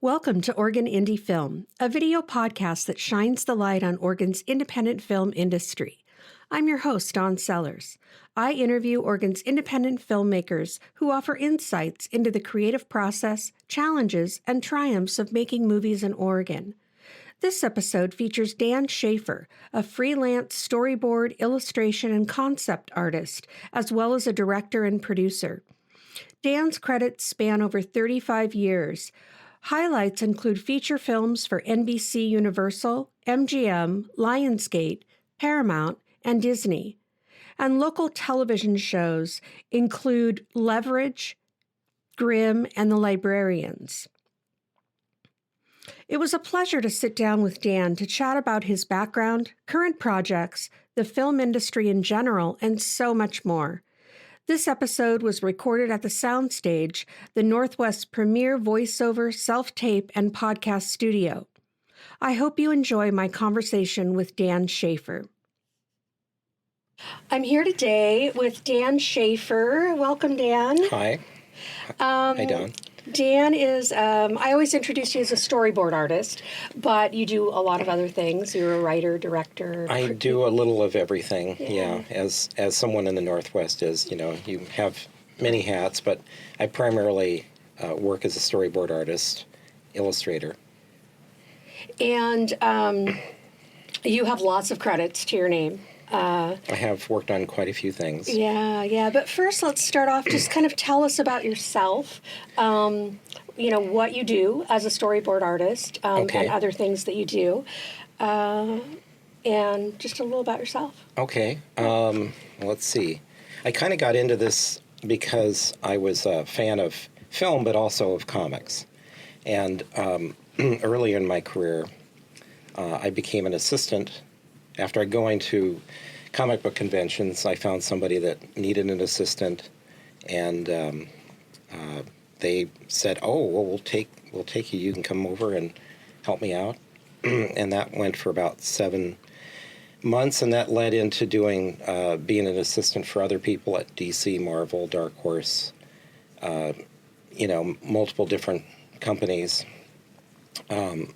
Welcome to Oregon Indie Film, a video podcast that shines the light on Oregon's independent film industry. I'm your host, Dawn Sellers. I interview Oregon's independent filmmakers who offer insights into the creative process, challenges, and triumphs of making movies in Oregon. This episode features Dan Schaefer, a freelance storyboard, illustration, and concept artist, as well as a director and producer. Dan's credits span over 35 years. Highlights include feature films for NBC Universal, MGM, Lionsgate, Paramount, and Disney. And local television shows include Leverage, Grimm, and The Librarians. It was a pleasure to sit down with Dan to chat about his background, current projects, the film industry in general, and so much more. This episode was recorded at the Soundstage, the Northwest's premier voiceover, self-tape, and podcast studio. I hope you enjoy my conversation with Dan Schaefer. I'm here today with Dan Schaefer. Welcome, Dan. Hi. Hi, Dawn. Dan is, I always introduce you as a storyboard artist, but you do a lot of other things. You're a writer, director. I do a little of everything, yeah. As someone in the Northwest is, you have many hats, but I primarily work as a storyboard artist, illustrator. And you have lots of credits to your name. I have worked on quite a few things. Yeah. But first, let's start off. Just kind of tell us about yourself. What you do as a storyboard artist, and other things that you do, and just a little about yourself. Okay. Let's see. I kind of got into this because I was a fan of film, but also of comics. And early in my career, I became an assistant. After going to comic book conventions, I found somebody that needed an assistant, and they said, "Oh, well, we'll take you. You can come over and help me out." And that went for about 7 months, and that led into doing being an assistant for other people at DC, Marvel, Dark Horse, multiple different companies, and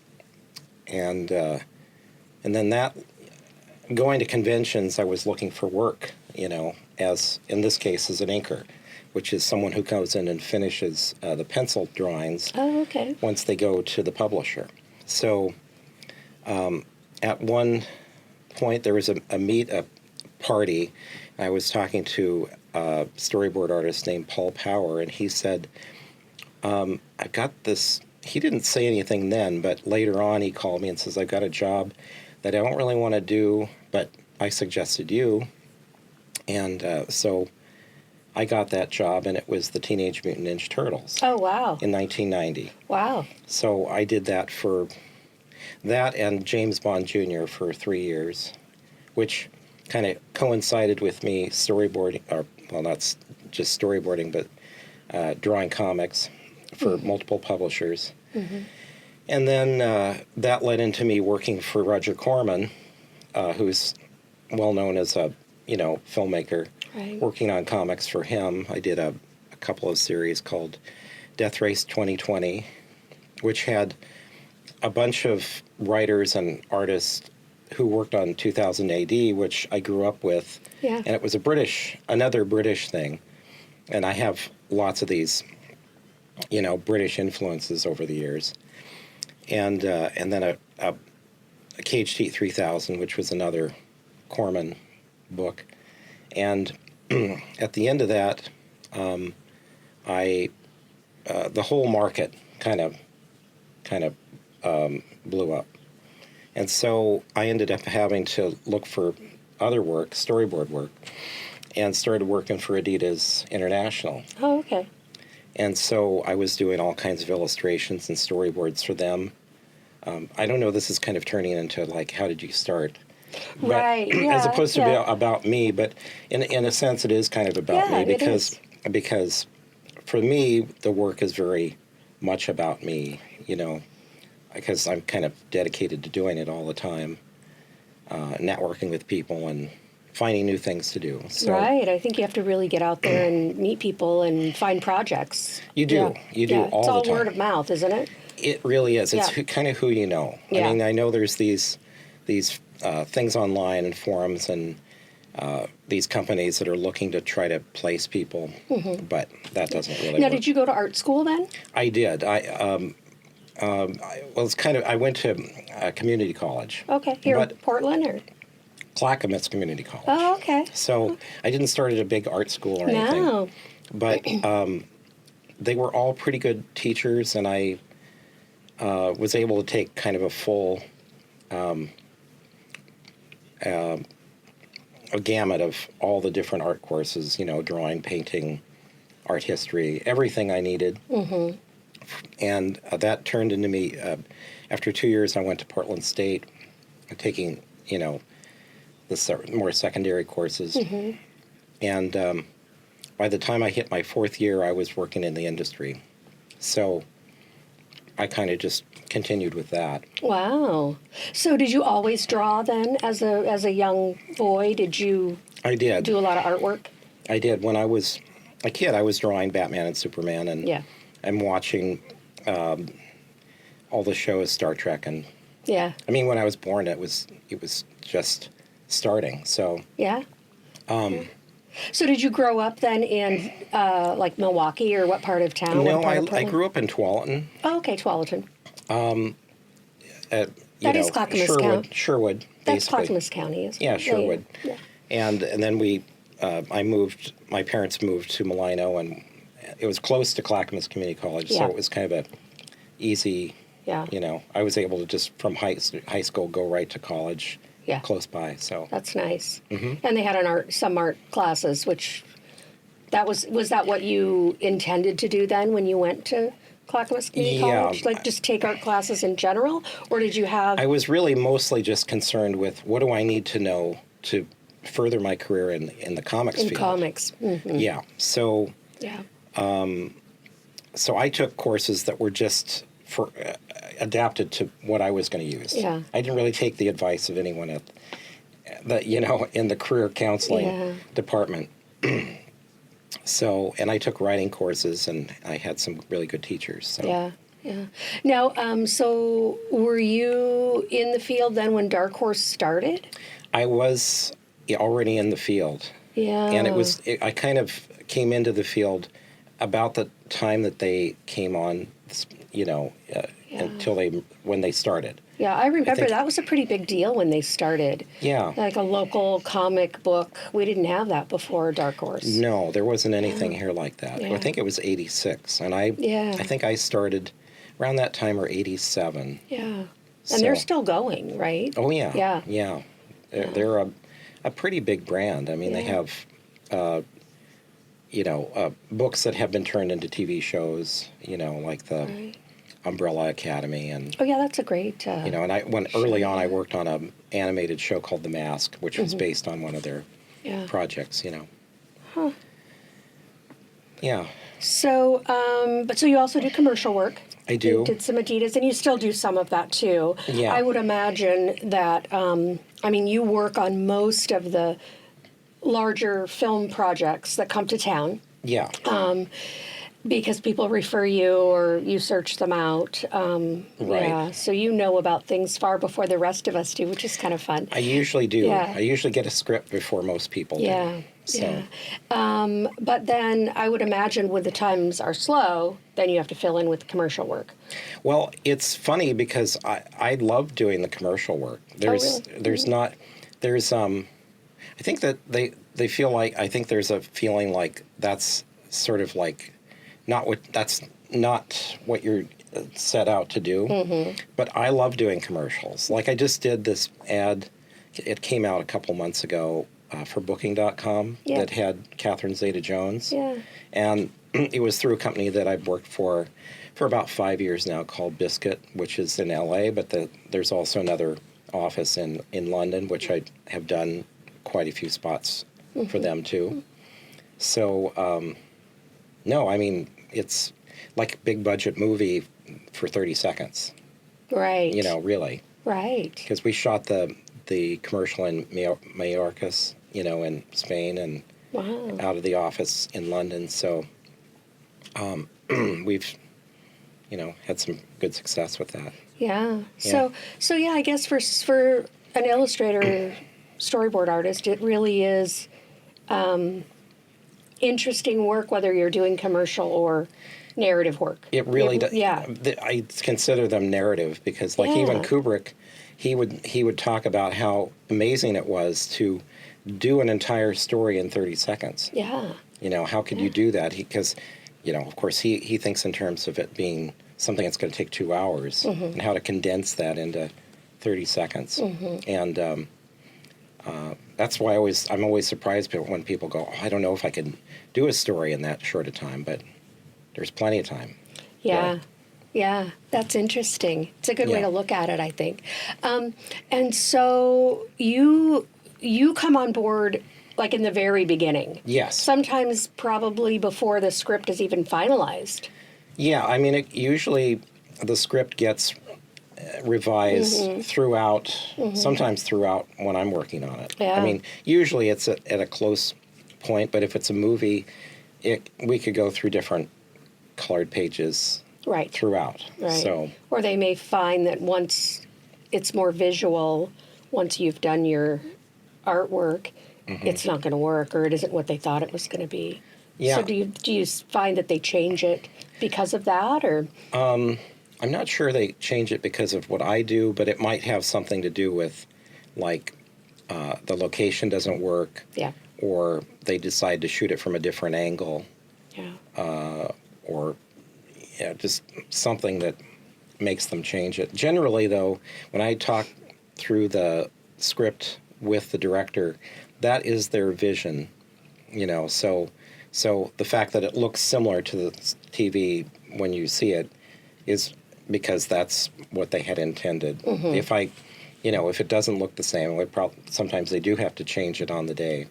then that. Going to conventions, I was looking for work, as in this case as an inker, which is someone who goes in and finishes the pencil drawings once they go to the publisher. So at one point there was a party. I was talking to a storyboard artist named Paul Power, and he said, I've got this. He didn't say anything then, but later on he called me and says, I've got a job that I don't really want to do, but I suggested you. And so I got that job, and it was the Teenage Mutant Ninja Turtles. Oh, wow. In 1990. Wow. So I did that for that and James Bond Jr. for 3 years, which kind of coincided with me storyboarding, or, well, not just storyboarding, but drawing comics for multiple publishers. Mm-hmm. And then that led into me working for Roger Corman, who's well known as a filmmaker. Right. Working on comics for him, I did a couple of series called Death Race 2020, which had a bunch of writers and artists who worked on 2000 AD, which I grew up with. Yeah. And it was another British thing, and I have lots of these, British influences over the years. And then a Caged Heat 3000, which was another Corman book. And at the end of that, the whole market kind of blew up. And so I ended up having to look for other work, storyboard work, and started working for Adidas International. Oh, okay. And so I was doing all kinds of illustrations and storyboards for them. I don't know, this is kind of turning into like, how did you start? But, right, yeah. As opposed to be about me, but in a sense it is kind of about me because for me the work is very much about me, because I'm kind of dedicated to doing it all the time, networking with people and finding new things to do. So, right. I think you have to really get out there and meet people and find projects. You do. Yeah. You do all the time. It's all word of mouth, isn't it? It really is. It's kind of who you know. Yeah. I mean, I know there's these things online and forums and these companies that are looking to try to place people, but that doesn't really Now, work. did you go to art school then? I did. Well, it's kind of, I went to community college. Okay, here in Portland or? Clackamas Community College. Oh, okay. So I didn't start at a big art school or anything. No. But they were all pretty good teachers, and I was able to take kind of a full a gamut of all the different art courses, you know, drawing, painting, art history, everything I needed. Mm-hmm. And that turned into me, after 2 years, I went to Portland State, taking, you know, the more secondary courses. Mm-hmm. And by the time I hit my 4th year, I was working in the industry. So I kind of just continued with that. Wow. So did you always draw then as a young boy? Did you I did. do a lot of artwork? I did. When I was a kid, I was drawing Batman and Superman, and I'm watching all the shows, Star Trek, and I mean, when I was born, it was just starting. So So did you grow up then in like Milwaukee, or what part of town? No, I grew up in Tualatin. Oh, okay, Tualatin. That is Clackamas County. Sherwood. That's basically. Clackamas County, isn't it? Yeah, Sherwood. Yeah. And then my parents moved to Malino, and it was close to Clackamas Community College, so it was kind of a easy, you know, I was able to just from high school go right to college close by. So that's nice. Mm-hmm. And they had some art classes, which was that what you intended to do then when you went to Clackamas Community College? Like just take art classes in general, or did you have? I was really mostly just concerned with what do I need to know to further my career in the comics field. In comics. Mm-hmm. Yeah. So so I took courses that were just adapted to what I was going to use. Yeah. I didn't really take the advice of anyone in the career counseling department. So, and I took writing courses, and I had some really good teachers. So. Yeah. Now, so were you in the field then when Dark Horse started? I was already in the field. Yeah. And I kind of came into the field about the time that they came on, you know, when they started. Yeah, I remember that was a pretty big deal when they started. Yeah. Like a local comic book. We didn't have that before Dark Horse. No, there wasn't anything here like that. Yeah. I think it was 86. And I think I started around that time, or 87. Yeah. And they're still going, right? Oh, yeah. Yeah. Yeah. They're a pretty big brand. I mean, they have, you know, books that have been turned into TV shows, you know, like the Umbrella Academy. And oh, yeah, that's a great you know, and early on I worked on an animated show called The Mask, which was based on one of their projects, you know. Huh. Yeah. So, so you also do commercial work. I do. You did some Adidas, and you still do some of that, too. Yeah. I would imagine that, I mean, you work on most of the larger film projects that come to town. Yeah. Because people refer you or you search them out. Right. Yeah, so you know about things far before the rest of us do, which is kind of fun. I usually do. Yeah. I usually get a script before most people do. So. Yeah. But then I would imagine when the times are slow, then you have to fill in with commercial work. Well, it's funny because I love doing the commercial work. There's I think that they feel like, I think there's a feeling like that's sort of like that's not what you're set out to do. Mm-hmm. But I love doing commercials. Like I just did this ad. It came out a couple months ago for Booking.com that had Catherine Zeta-Jones. Yeah. And it was through a company that I've worked for about 5 years now called Biscuit, which is in L.A., but there's also another office in London, which I have done quite a few spots for them too. So, no, I mean, it's like a big budget movie for 30 seconds. Right. You know, really. Right. Because we shot the commercial in Mallorca, you know, in Spain, and out of the office in London. So we've had some good success with that. Yeah. So yeah, I guess for an illustrator, storyboard artist, it really is interesting work, whether you're doing commercial or narrative work. It really does. Yeah. I consider them narrative because, like, even Kubrick, he would talk about how amazing it was to do an entire story in 30 seconds. Yeah. How could you do that? Because, of course, he thinks in terms of it being something that's going to take 2 hours, and how to condense that into 30 seconds. And that's why I'm always surprised when people go, oh, I don't know if I could do a story in that short a time, but there's plenty of time. Yeah, that's interesting. It's a good way to look at it, I think. And so you come on board like in the very beginning. Yes. Sometimes probably before the script is even finalized. Yeah, I mean, usually the script gets revised throughout, sometimes throughout when I'm working on it. Yeah. I mean, usually it's at a close point, but if it's a movie, we could go through different colored pages throughout. Right. So, or they may find that once it's more visual, once you've done your artwork, it's not going to work, or it isn't what they thought it was going to be. Yeah. So do you find that they change it because of that, or? I'm not sure they change it because of what I do, but it might have something to do with, like, the location doesn't work. Yeah. Or they decide to shoot it from a different angle. Yeah. Or just something that makes them change it. Generally, though, when I talk through the script with the director, that is their vision, So the fact that it looks similar to the TV when you see it is because that's what they had intended. If if it doesn't look the same, sometimes they do have to change it on the day.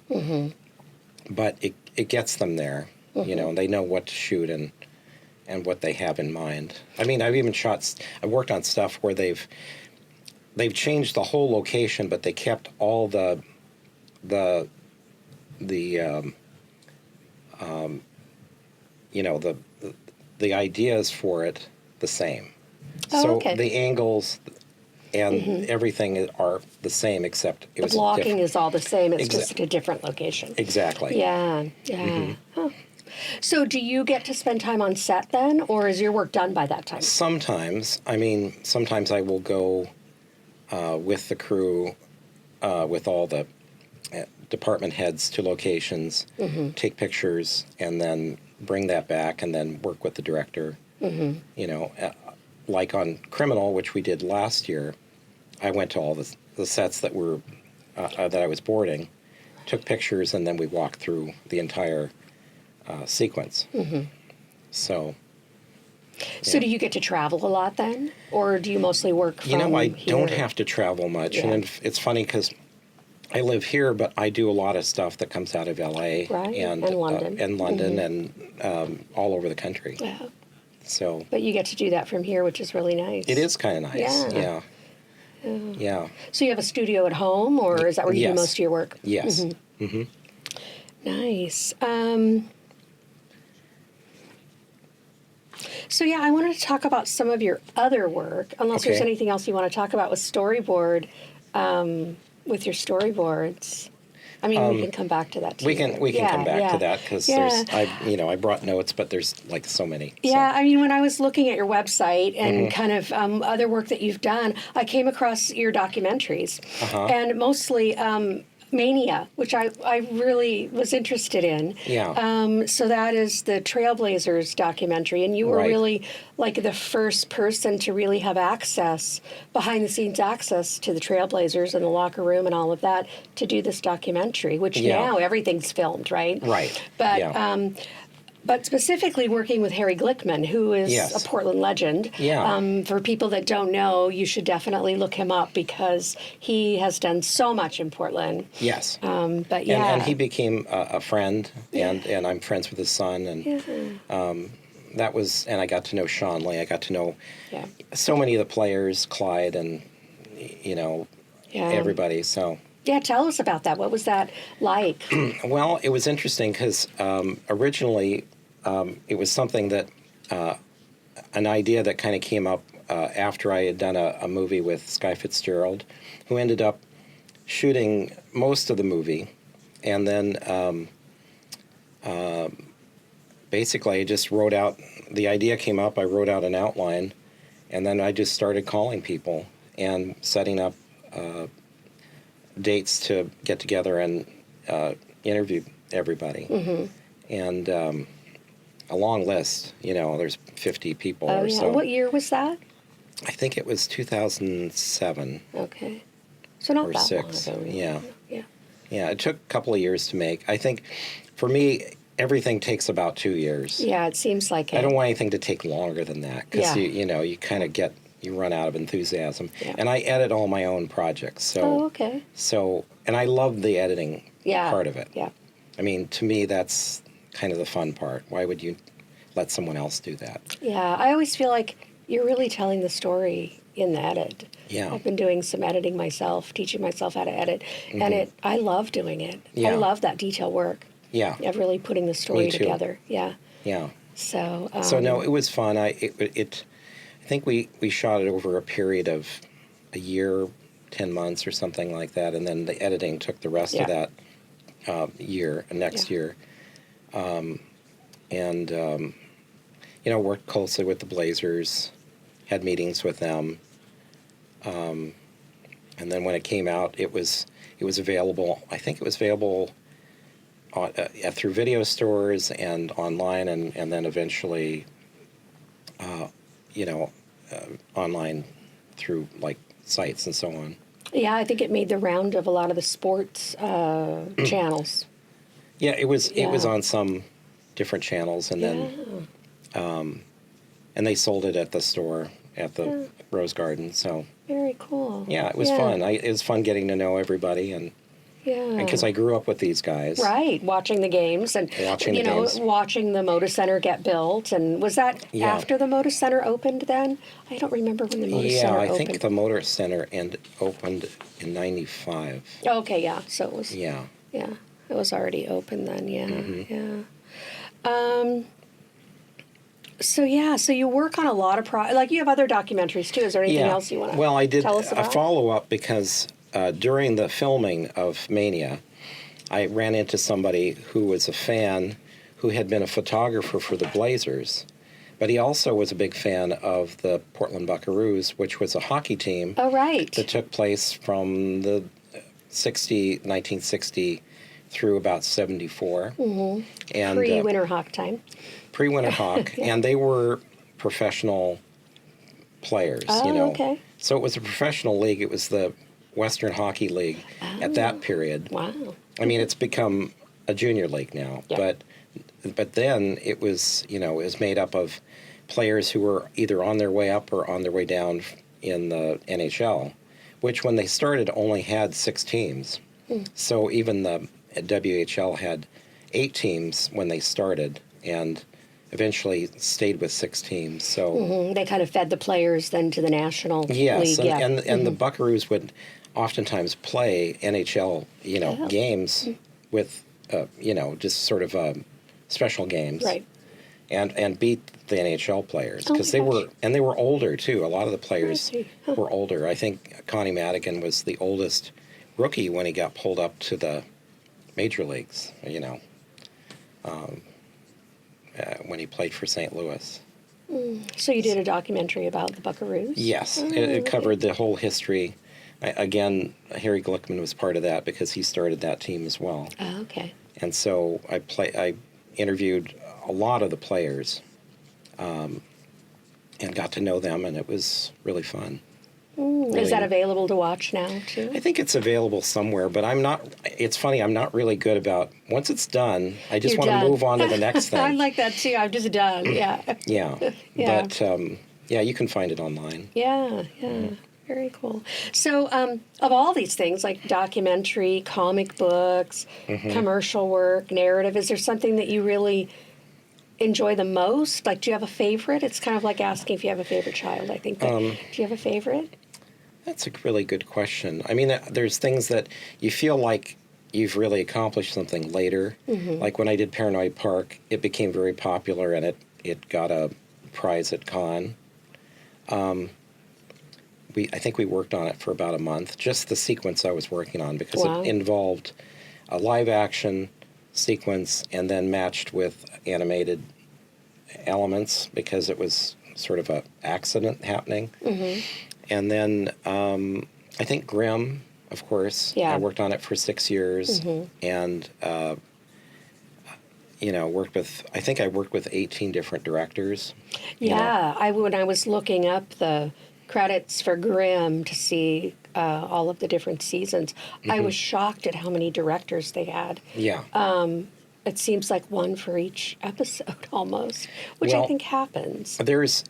But it gets them there, and they know what to shoot and what they have in mind. I mean, I've worked on stuff where they've changed the whole location, but they kept all the ideas for it the same. So the angles and everything are the same, except it was the blocking different. is all the same. It's just a different location. Exactly. Yeah. Huh. So do you get to spend time on set then, or is your work done by that time? Sometimes. I mean, sometimes I will go with the crew, with all the department heads to locations, take pictures, and then bring that back and then work with the director. Like on Criminal, which we did last year, I went to all the sets that were that I was boarding, took pictures, and then we walked through the entire sequence. So do you get to travel a lot then, or do you mostly work from I here? don't have to travel much, and it's funny because I live here, but I do a lot of stuff that comes out of L.A. And London. And all over the country. Yeah. So, but you get to do that from here, which is really nice. It is kind of nice. Yeah. So you have a studio at home, or is that where you do most of your work? Yes. Nice. So yeah, I wanted to talk about some of your other work, unless there's anything else you want to talk about with storyboard, with your storyboards. I mean, we can come back to that too. We can come back to that because I brought notes, but there's like so many. Yeah, I mean, when I was looking at your website and kind of other work that you've done, I came across your documentaries, and mostly Mania, which I really was interested in. Yeah. So that is the Trailblazers documentary, and you were really like the first person to really have access, behind-the-scenes access to the Trailblazers and the locker room and all of that to do this documentary, which now everything's filmed, right? Right. But specifically working with Harry Glickman, who is a Portland legend. Yeah. For people that don't know, you should definitely look him up because he has done so much in Portland. Yes. But and he became a friend, and I'm friends with his son, and that was, and I got to know Sean Lee. I got to know so many of the players, Clyde, and everybody. So. Yeah, tell us about that. What was that like? Well, it was interesting because originally it was something that an idea that kind of came up after I had done a movie with Sky Fitzgerald, who ended up shooting most of the movie. And then basically I just wrote out, the idea came up, I wrote out an outline, and then I just started calling people and setting up dates to get together and interview everybody. Mm-hmm. And a long list, there's 50 people Oh, or yeah. so. What year was that? I think it was 2007 Okay. So not or that 6. long ago. Really. Yeah. Yeah. Yeah, it took a couple of years to make. I think for me, everything takes about 2 years. Yeah, it seems like it. I don't want anything to take longer than that because Yeah. you kind of you run out of enthusiasm. Yeah. And I edit all my own projects. So, Oh, okay. And I love the editing Yeah. part of it. Yeah. I mean, to me, that's kind of the fun part. Why would you let someone else do that? Yeah, I always feel like you're really telling the story in the edit. Yeah. I've been doing some editing myself, teaching myself how to edit, and I love doing it. Yeah. I love that detail work Yeah. of really putting the story Me too. together. Yeah. Yeah. So. So no, it was fun. I think we shot it over a period of a year, 10 months or something like that, and then the editing took the rest of that next year. Worked closely with the Blazers, had meetings with them, and then when it came out, it was available. I think it was available through video stores and online, and then eventually, online through like sites and so on. Yeah, I think it made the round of a lot of the sports channels. Yeah, it was Yeah. on some different channels, and then and they sold it at the store at the Rose Garden. So Very cool. yeah, it was fun. It was fun getting to know everybody, and because I grew up with these guys. Right, watching the games and watching the Moda Center get built. And was that after the Moda Center opened then? I don't remember when the Moda Center opened. Yeah, I think the Motor Center opened in '95. Okay, yeah. So it was. Yeah. Yeah, it was already open then. Yeah, Mm-hmm. yeah. So you work on a lot of like you have other documentaries too. Is there anything else you want to? Well, I did tell us about? a follow-up because during the filming of Mania, I ran into somebody who was a fan who had been a photographer for the Blazers, but he also was a big fan of the Portland Buckaroos, which was a hockey team. Oh, right. That took place from the 1960 through about 74. Mm-hmm. And Pre-Winter Hawk time. Pre-Winter Hawk, and they were professional players. Oh, okay. So it was a professional league. It was the Western Hockey League at that period. Wow. I mean, it's become a junior league now, but then it was made up of players who were either on their way up or on their way down in the NHL, which when they started only had 6 teams. So even the WHL had 8 teams when they started, and eventually stayed with 6 teams. So they kind of fed the players then to the National League. And the Buckaroos would oftentimes play NHL, games with, just sort of special games, right? And beat the NHL players because they were older too. A lot of the players were older. I think Connie Madigan was the oldest rookie when he got pulled up to the major leagues. When he played for St. Louis. So you did a documentary about the Buckaroos? Yes, it covered the whole history. Again, Harry Glickman was part of that because he started that team as well. Oh, okay. And so I interviewed a lot of the players and got to know them, and it was really fun. Really. Is that available to watch now, too? I think it's available somewhere, but it's funny, I'm not really good about, once it's done, I just want to move on to the next thing. I'm like that, too. I'm just done, yeah. Yeah. But, you can find it online. Yeah. Very cool. So, of all these things, like documentary, comic books, commercial work, narrative, is there something that you really enjoy the most? Like, do you have a favorite? It's kind of like asking if you have a favorite child, I think. But do you have a favorite? That's a really good question. I mean, there's things that you feel like you've really accomplished something later. Like when I did Paranoid Park, it became very popular, and it got a prize at Cannes. I think we worked on it for about a month, just the sequence I was working on, because Wow. it involved a live action sequence and then matched with animated elements because it was sort of an accident happening. Mm-hmm. And then I think Grimm, of course. Yeah. I worked on it for 6 years, Mm-hmm. and I think I worked with 18 different directors. you know. Yeah, when I was looking up the credits for Grimm to see all of the different seasons, I was shocked at how many directors they had. Yeah. It seems like one for each episode almost, which I Well, think happens. There's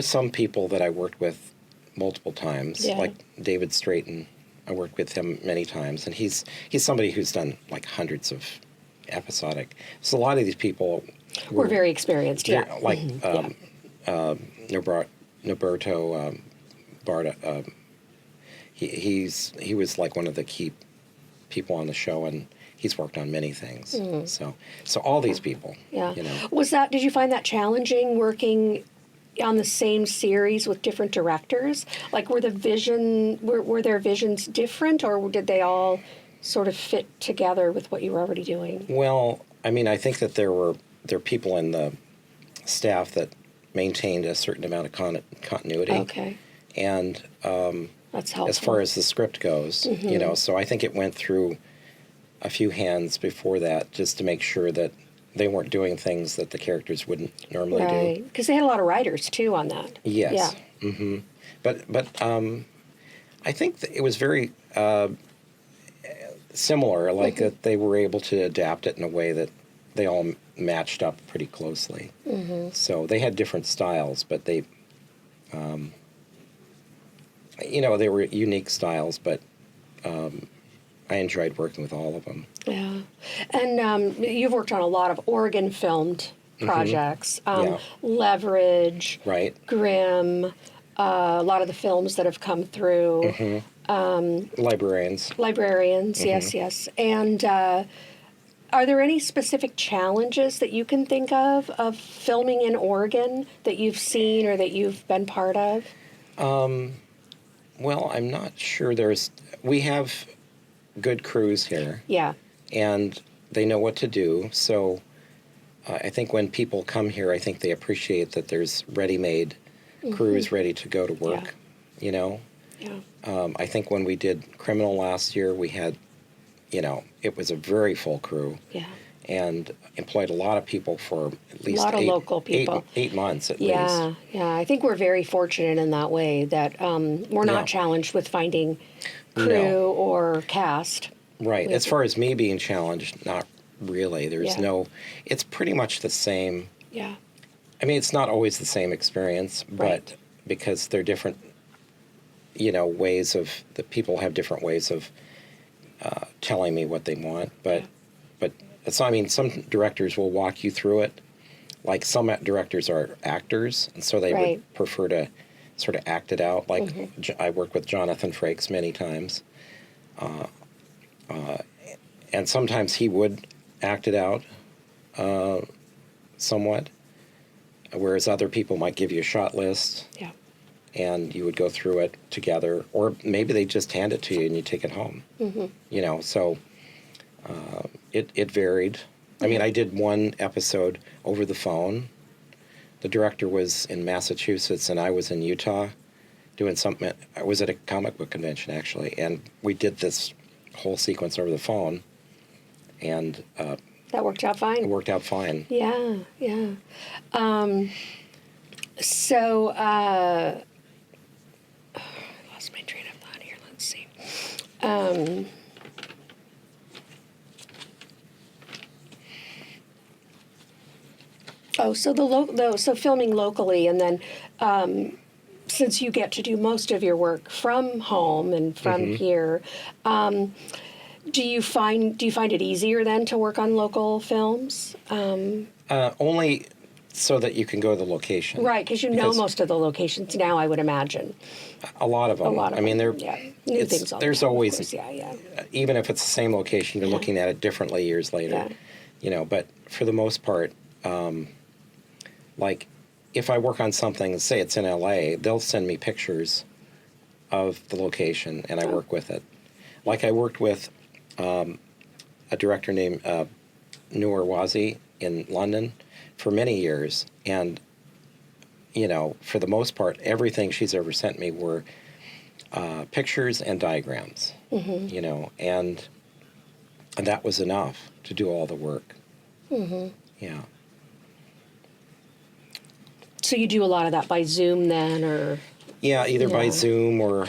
some people that I worked with multiple times, Yeah. like David Straighton. I worked with him many times, and he's somebody who's done like hundreds of episodic. So a lot of these people We're very experienced, yeah. they're like Noberto Barda. He was like one of the key people on the show, and he's worked on many things. So all these people. Yeah. You know. Did you find that challenging working on the same series with different directors? Like were their visions different, or did they all sort of fit together with what you were already doing? Well, I mean, I think that there are people in the staff that maintained a certain amount of continuity. Okay. And That's helpful. as far as the script goes, so I think it went through a few hands before that just to make sure that they weren't doing things that the characters wouldn't normally do. Right, because they had a lot of writers too on that. Yes. Yeah. Mm-hmm. But I think that it was very similar, like that they were able to adapt it in a way that they all matched up pretty closely. Mm-hmm. So they had different styles, but they, they were unique styles, but I enjoyed working with all of them. Yeah. And you've worked on a lot of Oregon-filmed projects. Yeah. Leverage, Right. Grimm, a lot of the films that have come through. Librarians. Librarians, yes. And are there any specific challenges that you can think of filming in Oregon that you've seen or that you've been part of? Well, I'm not sure we have good crews here. Yeah. And they know what to do. So I think when people come here, I think they appreciate that there's ready-made crews ready to go to work, Yeah. I think when we did Criminal last year, we had, it was a very full crew. Yeah. And employed a lot of people for at least A lot of local people. 8 months at least. Yeah. I think we're very fortunate in that way that we're not challenged with finding crew No. or cast. Right. As far as me being challenged, not really. There's it's pretty much the same. Yeah. I mean, it's not always the same experience, but because they're different, the people have different ways of telling me what they want. But some directors will walk you through it. Like some directors are actors, and so they would prefer to sort of act it out. Like I worked with Jonathan Frakes many times. And sometimes he would act it out somewhat, whereas other people might give you a shot list. Yeah. And you would go through it together, or maybe they just hand it to you and you take it home. So it varied. I mean, I did one episode over the phone. The director was in Massachusetts and I was in Utah doing something. I was at a comic book convention, actually, and we did this whole sequence over the phone, and That worked out fine. it worked out fine. Yeah. So, I lost my train of thought here. Let's see. So filming locally, and then since you get to do most of your work from home and from here, do you find it easier then to work on local films? Only so that you can go to the location. Right, because you know most of the locations now, I would imagine. A lot of them. I mean, new things all the there's time, of always, course. Yeah. even if it's the same location, you're looking at it differently years later. Yeah. But for the most part, like if I work on something, say it's in LA, they'll send me pictures of the location, and I work with it. Like I worked with a director named Noor Wazi in London for many years, and for the most part, everything she's ever sent me were pictures and diagrams. And that was enough to do all the work. Yeah. So you do a lot of that by Zoom then, or? Yeah, either by Zoom or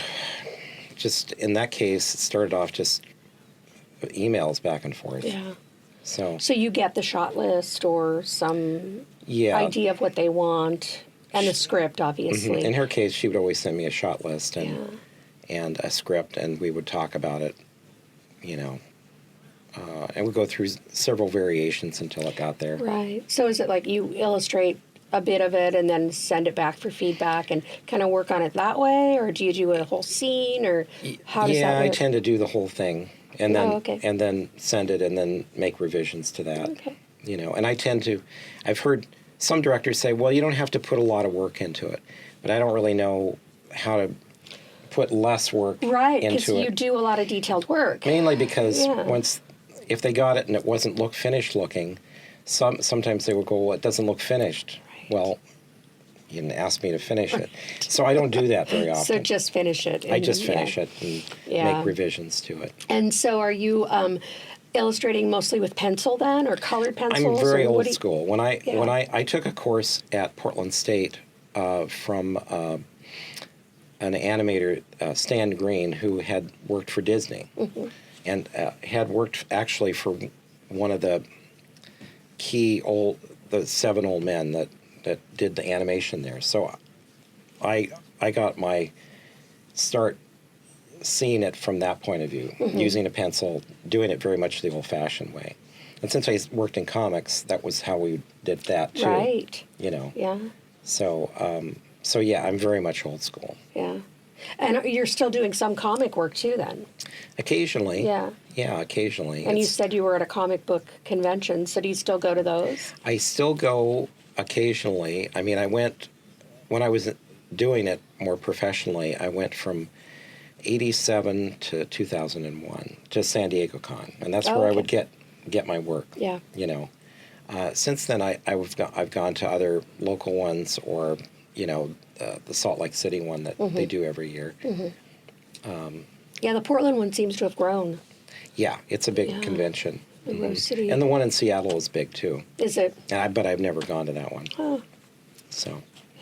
just, in that case, it started off just emails back and forth. Yeah. So you get the shot list or some idea of what they want, and a script, obviously. In her case, she would always send me a shot list and a script, and we would talk about it, and we'd go through several variations until it got there. Right. So is it like you illustrate a bit of it and then send it back for feedback and kind of work on it that way, or do you do a whole scene, or how does that work? Yeah, I tend to do the whole thing, and then okay. then send it, and then make revisions to that. Okay. And I tend to. I've heard some directors say, "Well, you don't have to put a lot of work into it," but I don't really know how to put less work right, into it. Right, because you do a lot of detailed work. Mainly because if they got it and it wasn't finished looking, sometimes they would go, "Well, it doesn't look finished." Right. Well, you didn't ask me to finish it, so I don't do that very often. So just finish it. I just finish it and make revisions to it. And so, are you illustrating mostly with pencil then, or colored pencils? I'm very old school. When I took a course at Portland State from an animator, Stan Green, who had worked for Disney, and had worked actually for one of the the 7 old men that did the animation there. So I got my start seeing it from that point of view, using a pencil, doing it very much the old-fashioned way. And since I worked in comics, that was how we did that too. Right. Yeah. So yeah, I'm very much old school. Yeah. And you're still doing some comic work too then? Occasionally. Yeah. Yeah, occasionally. And you said you were at a comic book convention, so do you still go to those? I still go occasionally. I mean, when I was doing it more professionally, I went from 87 to 2001 to San Diego Con, and that's where I would get my work. Yeah. Since then, I've gone to other local ones, or the Salt Lake City one that they do every year. Yeah, the Portland one seems to have grown. Yeah, it's a big convention. The Rose City. And the one in Seattle is big too. Is it? But I've never gone to that one. Oh. So.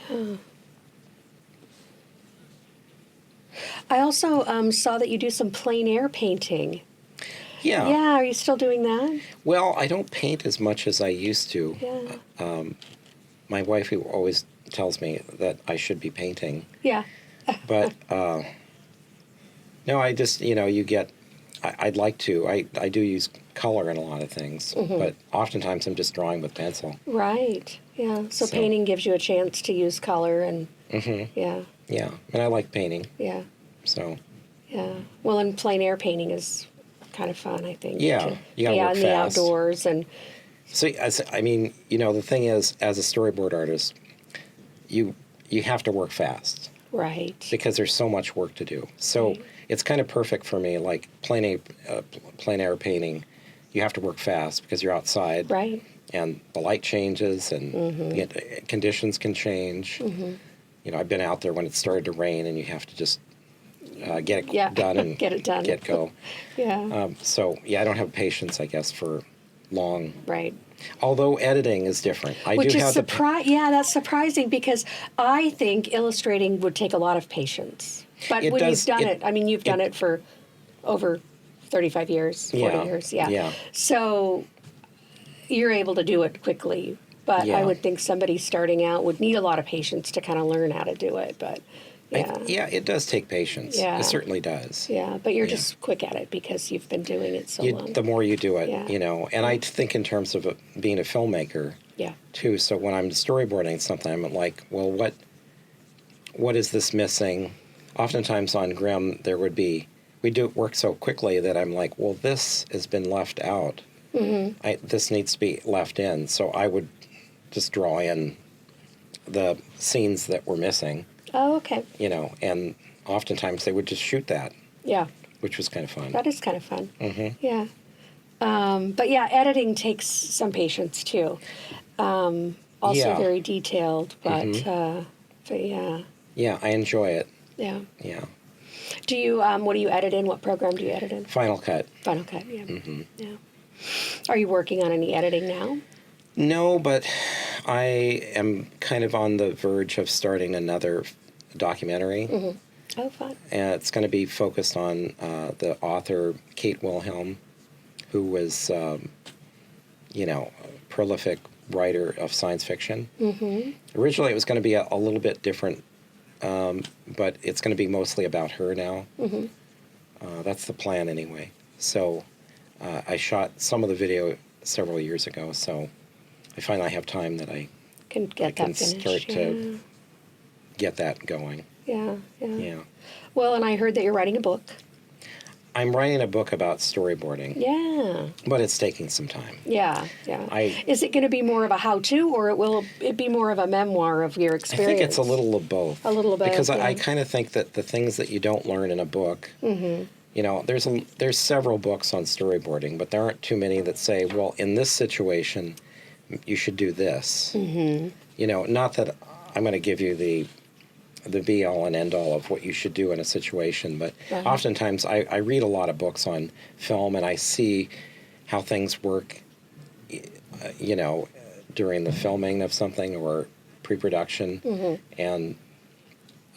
Yeah. I also saw that you do some plein air painting. Yeah. Yeah, are you still doing that? Well, I don't paint as much as I used to. Yeah. My wife always tells me that I should be painting. Yeah. But no, I just, you get, I'd like to. I do use color in a lot of things, but oftentimes I'm just drawing with pencil. Right. Yeah. So painting gives you a chance to use color and, yeah. Yeah, and I like painting. Yeah. So. Yeah. Well, and plein air painting is kind of fun, I think. Yeah, you gotta work in fast. the outdoors and. So I mean, the thing is, as a storyboard artist, you have to work fast. Right. Because there's so much work to do. So it's kind of perfect for me. Like plein air painting, you have to work fast because you're outside. Right. And the light changes, and the conditions can change. I've been out there when it started to rain, and you have to just get it done and get it done. Get go. Yeah. So yeah, I don't have patience, I guess, for long. Right. Although editing is different. Which is yeah, that's surprising, because I think illustrating would take a lot of patience. But when you've done it, I mean, you've done it for over 35 years, 40 years. Yeah. So you're able to do it quickly. But I would think somebody starting out would need a lot of patience to kind of learn how to do it. But yeah. It does take patience. Yeah. It certainly does. Yeah, but you're just quick at it because you've been doing it so long. The more you do it, and I think in terms of being a filmmaker, too. So when I'm storyboarding something, I'm like, well, what is this missing? Oftentimes on Grimm, we do work so quickly that I'm like, well, this has been left out. This needs to be left in. So I would just draw in the scenes that were missing, Oh, okay. And oftentimes they would just shoot that, Yeah. which was kind of fun. That is kind of fun. Mm-hmm. Yeah. But yeah, editing takes some patience too. Also very detailed, but yeah. Yeah, I enjoy it. Yeah. Yeah. Do you, what do you edit in? What program do you edit in? Final Cut. Final Cut, yeah. Mm-hmm. Yeah. Are you working on any editing now? No, but I am kind of on the verge of starting another documentary. Mm-hmm. Oh, fun. And it's going to be focused on the author Kate Wilhelm, who was, a prolific writer of science fiction. Mm-hmm. Originally, it was going to be a little bit different, but it's going to be mostly about her now. Mm-hmm. That's the plan, anyway. So I shot some of the video several years ago, so I finally have time that I can start to get that going. Yeah. Well, and I heard that you're writing a book. I'm writing a book about storyboarding. Yeah. But it's taking some time. Yeah. Is it going to be more of a how-to, or will it be more of a memoir of your experience? I think it's a little of both. A little of both, because yeah. I kind of think that the things that you don't learn in a book, there's several books on storyboarding, but there aren't too many that say, well, in this situation, you should do this. Mm-hmm. Not that I'm going to give you the be-all and end-all of what you should do in a situation, but oftentimes I read a lot of books on film, and I see how things work, during the filming of something or pre-production, and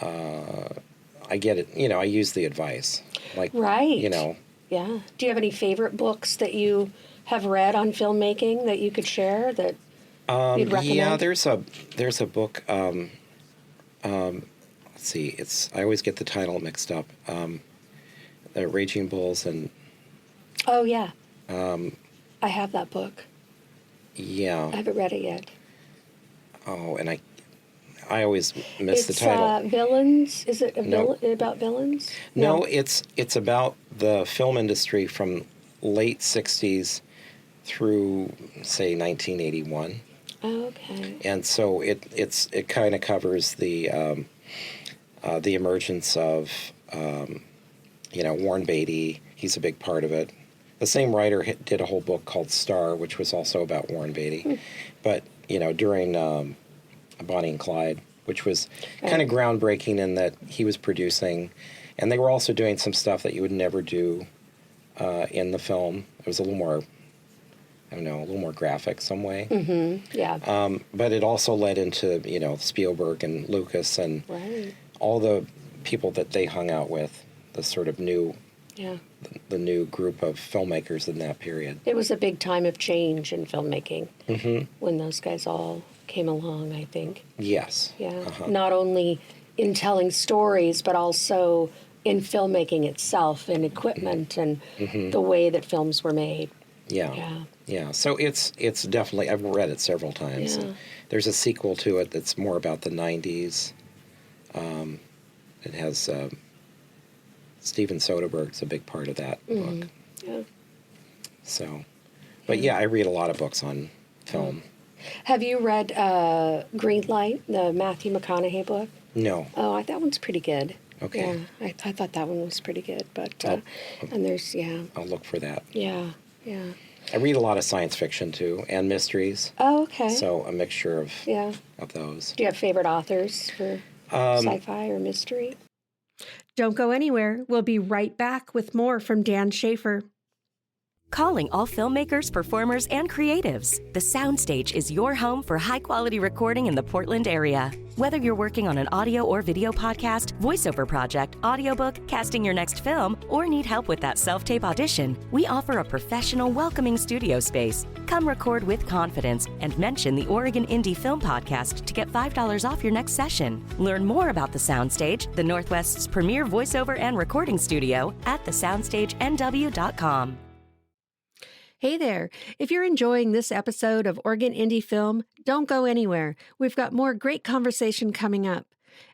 I get it, I use the advice. Right. Yeah. Do you have any favorite books that you have read on filmmaking that you could share that you'd recommend? Yeah, there's a book, let's see, I always get the title mixed up. Raging Bulls and... Oh, yeah. I have that book. Yeah. I haven't read it yet. Oh, and I always miss the title. It's Villains. Is it about villains? No, it's about the film industry from late 60s through, say, 1981. Oh, okay. And so it kind of covers the emergence of, Warren Beatty. He's a big part of it. The same writer did a whole book called Star, which was also about Warren Beatty. But, during Bonnie and Clyde, which was kind of groundbreaking in that he was producing, and they were also doing some stuff that you would never do in the film. It was a little more, a little more graphic some way. Mm-hmm. Yeah. But it also led into, Spielberg and Lucas and all the people that they hung out with, the sort of new, the new group of filmmakers in that period. It was a big time of change in filmmaking when those guys all came along, I think. Yes. Yeah. Not only in telling stories, but also in filmmaking itself and equipment and the way that films were made. Yeah. So it's definitely, I've read it several times. Yeah. There's a sequel to it that's more about the 90s. It has Steven Soderbergh's a big part of that book. Yeah. So, but yeah, I read a lot of books on film. Have you read Green Light, the Matthew McConaughey book? No. Oh, that one's pretty good. Okay. Yeah, I thought that one was pretty good, but and there's I'll look for that. Yeah. I read a lot of science fiction too, and mysteries. Oh, okay. So a mixture of those. Do you have favorite authors for sci-fi or mystery? Don't go anywhere. We'll be right back with more from Dan Schaefer. Calling all filmmakers, performers, and creatives. The Soundstage is your home for high-quality recording in the Portland area. Whether you're working on an audio or video podcast, voiceover project, audiobook, casting your next film, or need help with that self-tape audition, we offer a professional, welcoming studio space. Come record with confidence and mention the Oregon Indie Film Podcast to get $5 off your next session. Learn more about The Soundstage, the Northwest's premier voiceover and recording studio, at thesoundstagenw.com. Hey there. If you're enjoying this episode of Oregon Indie Film, don't go anywhere. We've got more great conversation coming up.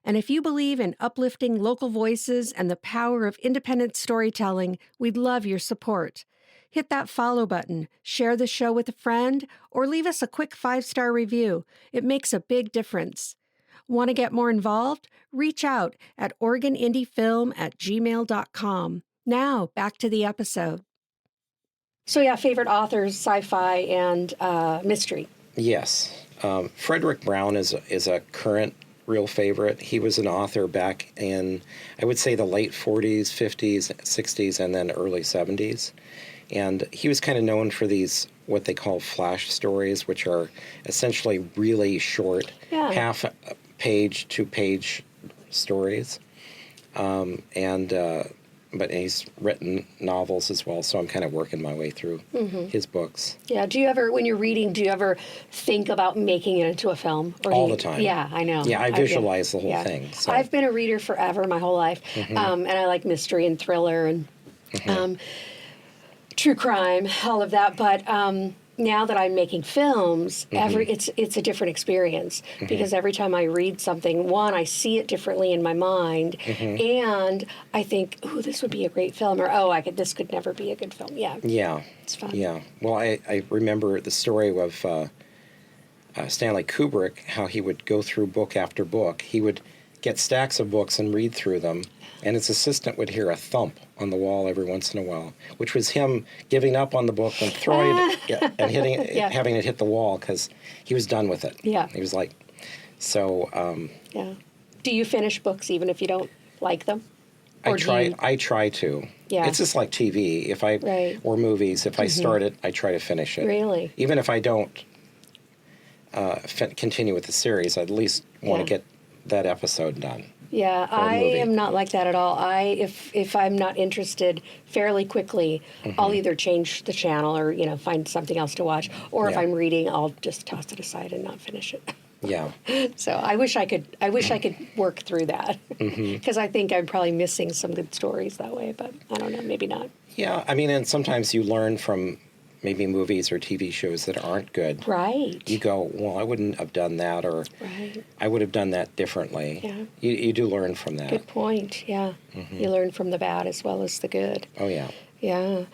And if you believe in uplifting local voices and the power of independent storytelling, we'd love your support. Hit that follow button, share the show with a friend, or leave us a quick 5-star review. It makes a big difference. Want to get more involved? Reach out at OregonIndieFilm@gmail.com. Now, back to the episode. So yeah, favorite authors, sci-fi and mystery. Yes. Frederick Brown is a current real favorite. He was an author back in, I would say, the late 40s, 50s, 60s, and then early 70s. And he was kind of known for these, what they call flash stories, which are essentially really short, half page, 2-page stories. But he's written novels as well, so I'm kind of working my way through his books. Yeah. Do you ever, when you're reading, do you ever think about making it into a film? Or All the time. Yeah, I know. Yeah, I visualize the whole thing. So. I've been a reader forever, my whole life, and I like mystery and thriller and true crime, all of that. But now that I'm making films, it's a different experience because every time I read something, one, I see it differently in my mind, and I think, "Ooh, this would be a great film," or "Oh, this could never be a good film." Yeah. Yeah. It's fun. Yeah. Well, I remember the story of Stanley Kubrick, how he would go through book after book. He would get stacks of books and read through them, and his assistant would hear a thump on the wall every once in a while, which was him giving up on the book and throwing it and hitting it, having it hit the wall because he was done with it. Yeah. He was like, so. Yeah. Do you finish books even if you don't like them? I try to. Yeah. It's just like TV. Or movies. If I start it, I try to finish it. Really? Even if I don't continue with the series, I at least want to get that episode done. Yeah, I am not like that at all. If I'm not interested fairly quickly, I'll either change the channel or find something else to watch, or if I'm reading, I'll just toss it aside and not finish it. Yeah. So I wish I could work through that because I think I'm probably missing some good stories that way, but I don't know, maybe not. Yeah, I mean, and sometimes you learn from maybe movies or TV shows that aren't good. Right. You go, well, I wouldn't have done that, or I would have done that differently. Yeah. You do learn from that. Good point, yeah. You learn from the bad as well as the good. Oh, yeah. Yeah.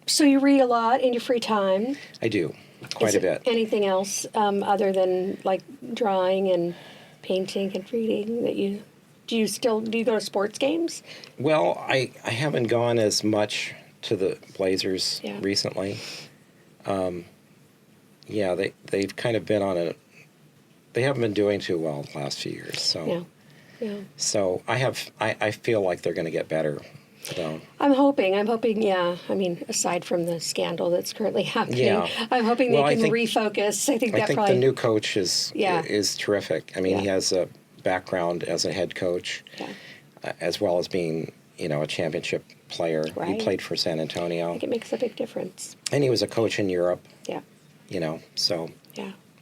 So you read a lot in your free time. I do, quite a bit. Anything else other than like drawing and painting and reading that you... Do you go to sports games? Well, I haven't gone as much to the Blazers recently. They've kind of been on they haven't been doing too well the last few years. So so I feel like they're going to get better. So I'm hoping, yeah. I mean, aside from the scandal that's currently happening, I'm hoping they can refocus. I think the new coach is terrific. I mean, he has a background as a head coach, as well as being, a championship player. Right. He played for San Antonio. I think it makes a big difference. And he was a coach in Europe. Yeah. So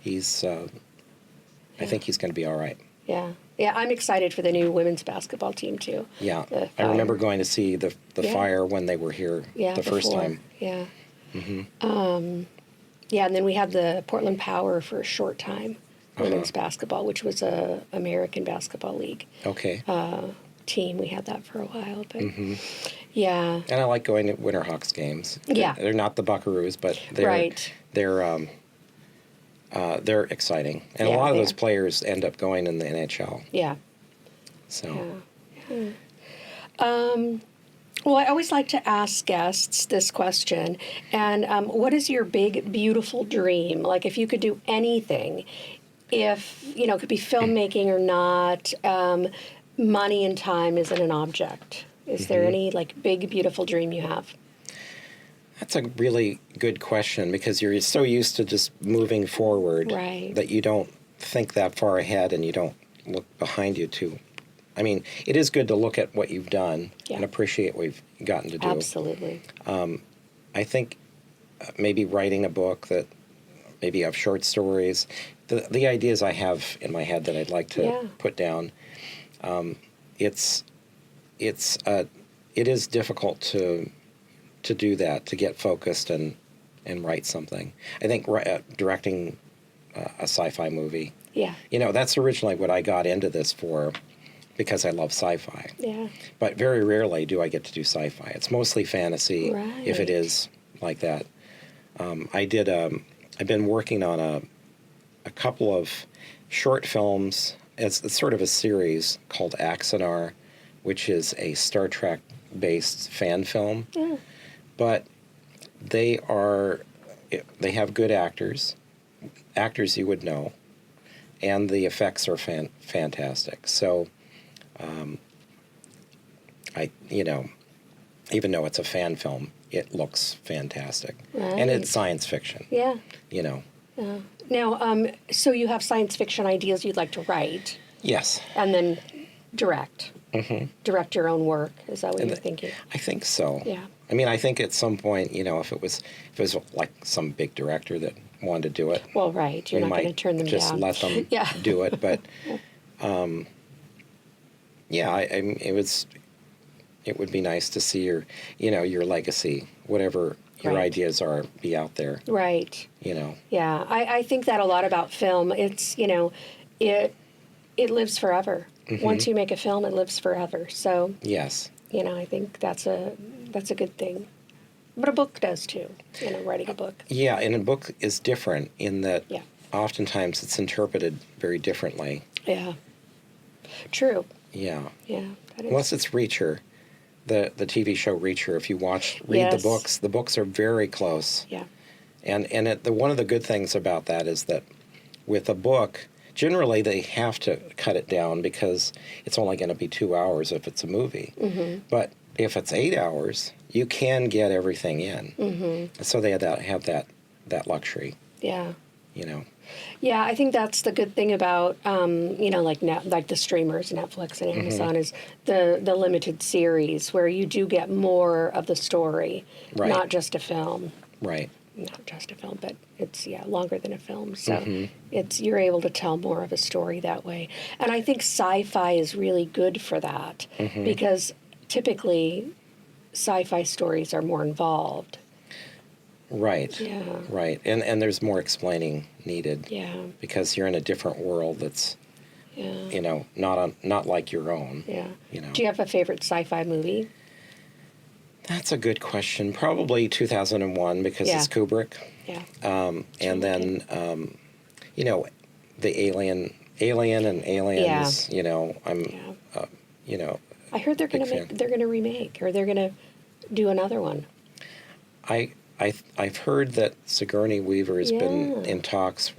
he's, I think he's going to be all right. Yeah. Yeah, I'm excited for the new women's basketball team, too. Yeah. I remember going to see the Fire when they were here the first time. Yeah. And then we had the Portland Power for a short time, women's basketball, which was a American Basketball League. Okay. Team. We had that for a while, but yeah. And I like going to Winterhawks games. Yeah. They're not the Buckaroos, but they're exciting. And a lot of those players end up going in the NHL. Yeah. So. Yeah. Well, I always like to ask guests this question. And what is your big, beautiful dream? Like if you could do anything, if, it could be filmmaking or not, money and time isn't an object. Is there any big, beautiful dream you have? That's a really good question because you're so used to just moving forward that you don't think that far ahead and you don't look behind you too. I mean, it is good to look at what you've done and appreciate what you've gotten to do. Absolutely. I think maybe writing a book that maybe of short stories, the ideas I have in my head that I'd like to put down. It is difficult to do that, to get focused and write something. I think directing a sci-fi movie. Yeah. That's originally what I got into this for, because I love sci-fi. Yeah. But very rarely do I get to do sci-fi. It's mostly fantasy, if it is like that. I've been working on a couple of short films. It's sort of a series called Axanar, which is a Star Trek-based fan film. Yeah. But they have good actors you would know, and the effects are fantastic. So, even though it's a fan film, it looks fantastic. Right. And it's science fiction. Yeah. Yeah. Now, so you have science fiction ideas you'd like to write Yes. and then direct. Mm-hmm. Direct your own work. Is that what you're thinking? I think so. Yeah. I mean, I think at some point, if it was like some big director that wanted to do it. Well, right. You're not going to turn them just down. let them do it. But, it would be nice to see your legacy, whatever your ideas are, be out there. Right. Yeah, I think that a lot about film. It's, it lives forever. Mm-hmm. Once you make a film, it lives forever. So, yes. I think that's a good thing. But a book does too, writing a book. Yeah, and a book is different in that oftentimes it's interpreted very differently. Yeah. True. Yeah. Yeah. That is. Unless it's Reacher, the TV show Reacher. If you read the books are very close. Yeah. And one of the good things about that is that with a book, generally they have to cut it down because it's only going to be 2 hours if it's a movie. Mm-hmm. But if it's 8 hours, you can get everything in. Mm-hmm. So they have that luxury. Yeah. Yeah, I think that's the good thing about, like the streamers, Netflix and Amazon, is the limited series where you do get more of the story, not just a film. Right. Not just a film, but it's, longer than a film. So you're able to tell more of a story that way. And I think sci-fi is really good for that because typically sci-fi stories are more involved. Right. Yeah. Right. And there's more explaining needed. Yeah. Because you're in a different world that's, not like your own. Yeah. Do you have a favorite sci-fi movie? That's a good question. Probably 2001 because it's Kubrick. Yeah. And then, the Alien and Aliens. I heard they're going to remake or they're going to do another one. I've heard that Sigourney Weaver has been in talks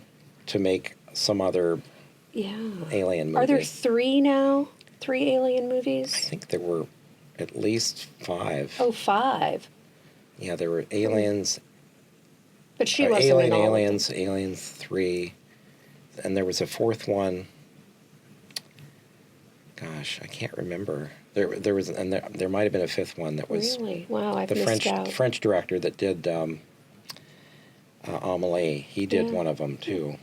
to make some other Alien movie. Are there 3 now? 3 Alien movies? I think there were at least 5. Oh, 5. Yeah, there were Aliens. But she wasn't in all Aliens, Aliens 3, and there was a 4th one. Gosh, I can't remember. There was, and there might have been a 5th one that was really. Wow, I've the missed out. French director that did Amélie. He did one of them too.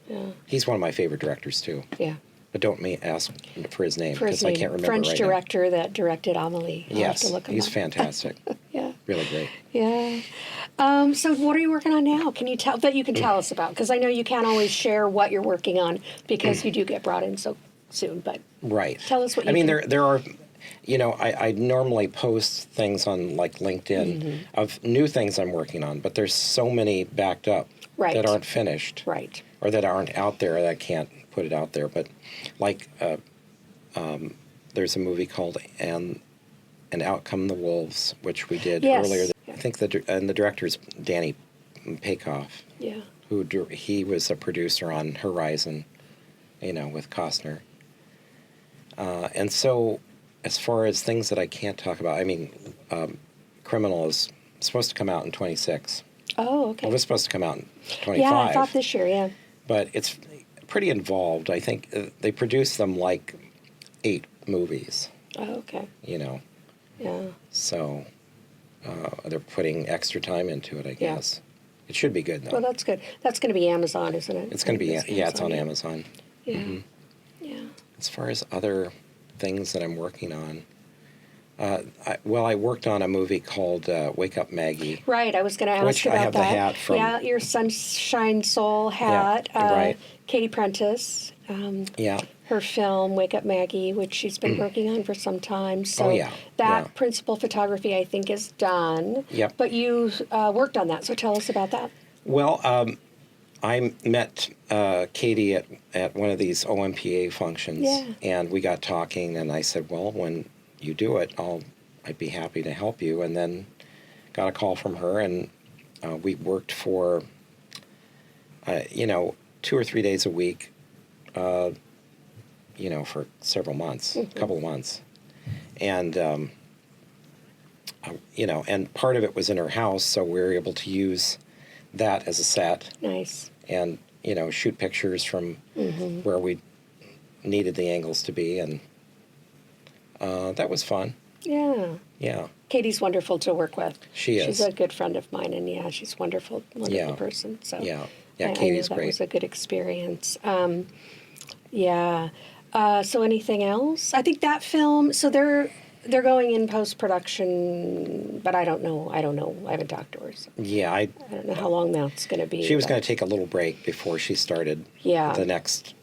Yeah, he's one of my favorite directors too. Yeah, but don't ask for his name because I can't remember French right director that directed Amélie. Yes, have to look him he's up. fantastic. Yeah, really great. Yeah. So what are you working on now? Can you tell us about? Because I know you can't always share what you're working on because you do get brought in so soon. But right. Tell us what you. I mean, there are. I normally post things on like LinkedIn of new things I'm working on, but there's so many backed up that aren't finished, or that aren't out there that I can't put it out there. But like, there's a movie called "And Out Come the Wolves," which we did earlier. I think the director's Danny Paykoff. Yeah. He was a producer on Horizon, with Costner. And so, as far as things that I can't talk about, I mean, Criminal is supposed to come out in 26. Oh, okay. It was supposed to come out in 25. Yeah, I thought this year, yeah. But it's pretty involved. I think they produce them like 8 movies. Oh, okay. Yeah. So they're putting extra time into it, I guess. It should be good, though. Well, that's good. That's going to be Amazon, isn't it? It's going to be, it's on Amazon. Yeah. Yeah. As far as other things that I'm working on, I worked on a movie called Wake Up Maggie. Right, I was going to ask which about I have that. the hat from. Yeah, your Sunshine Soul hat. Yeah, right. Katie Prentice. Her film, Wake Up Maggie, which she's been working on for some time. So that principal photography, I think, is done. Yep. But you worked on that, so tell us about that. Well, I met Katie at one of these OMPA functions, and we got talking, and I said, well, when you do it, I'd be happy to help you. And then got a call from her, and we worked for, 2 or 3 days a week, for several months, a couple of months. And, and part of it was in her house, so we were able to use that as a set. Nice. And, shoot pictures from where we needed the angles to be. And that was fun. Yeah. Yeah. Katie's wonderful to work with. She is. She's a good friend of mine, and she's wonderful person. So Yeah, I Katie's knew great. That was a good experience. So anything else? I think that film. So they're going in post-production, but I don't know. I haven't talked to her. So Yeah, I don't know how long that's going to be. She was going to take a little break before she started the next,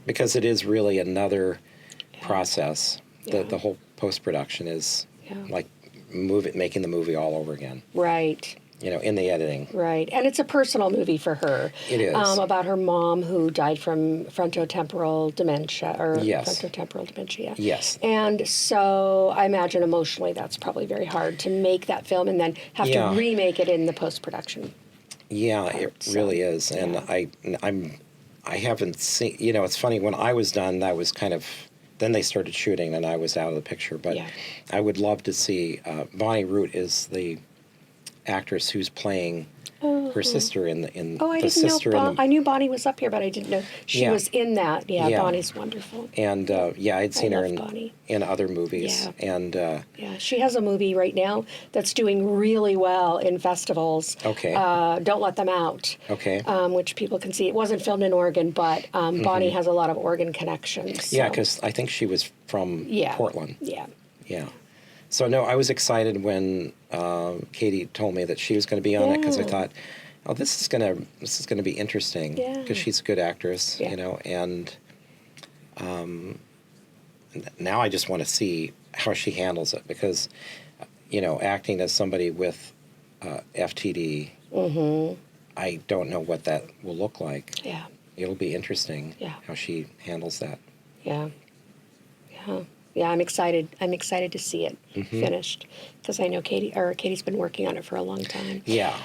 because it is really another process. The whole post-production is like making the movie all over again. Right. In the editing. Right. And it's a personal movie for her. It is. About her mom who died from frontotemporal dementia. Frontotemporal dementia. Yes. And so I imagine emotionally that's probably very hard to make that film and then have to remake it in the post-production. Yeah, it really is. And I haven't seen, it's funny, when I was done, that was kind of, then they started shooting and I was out of the picture. But I would love to see, Bonnie Root is the actress who's playing her sister in I didn't know. I knew Bonnie was up here, but I didn't know she was in that. Yeah, Bonnie's wonderful. And I'd seen her in other movies. Yeah. And she has a movie right now that's doing really well in festivals. Okay. Don't Let Them Out. Okay. Which people can see. It wasn't filmed in Oregon, but Bonnie has a lot of Oregon connections. So. Yeah, because I think she was from Portland. Yeah. Yeah. So, no, I was excited when Katie told me that she was going to be on it, because I thought, oh, this is going to be interesting, because she's a good actress, and now I just want to see how she handles it, because, acting as somebody with FTD, I don't know what that will look like. Yeah. It'll be interesting how she handles that. Yeah. Yeah. Yeah, I'm excited. I'm excited to see it finished, because I know Katie's been working on it for a long time. Yeah.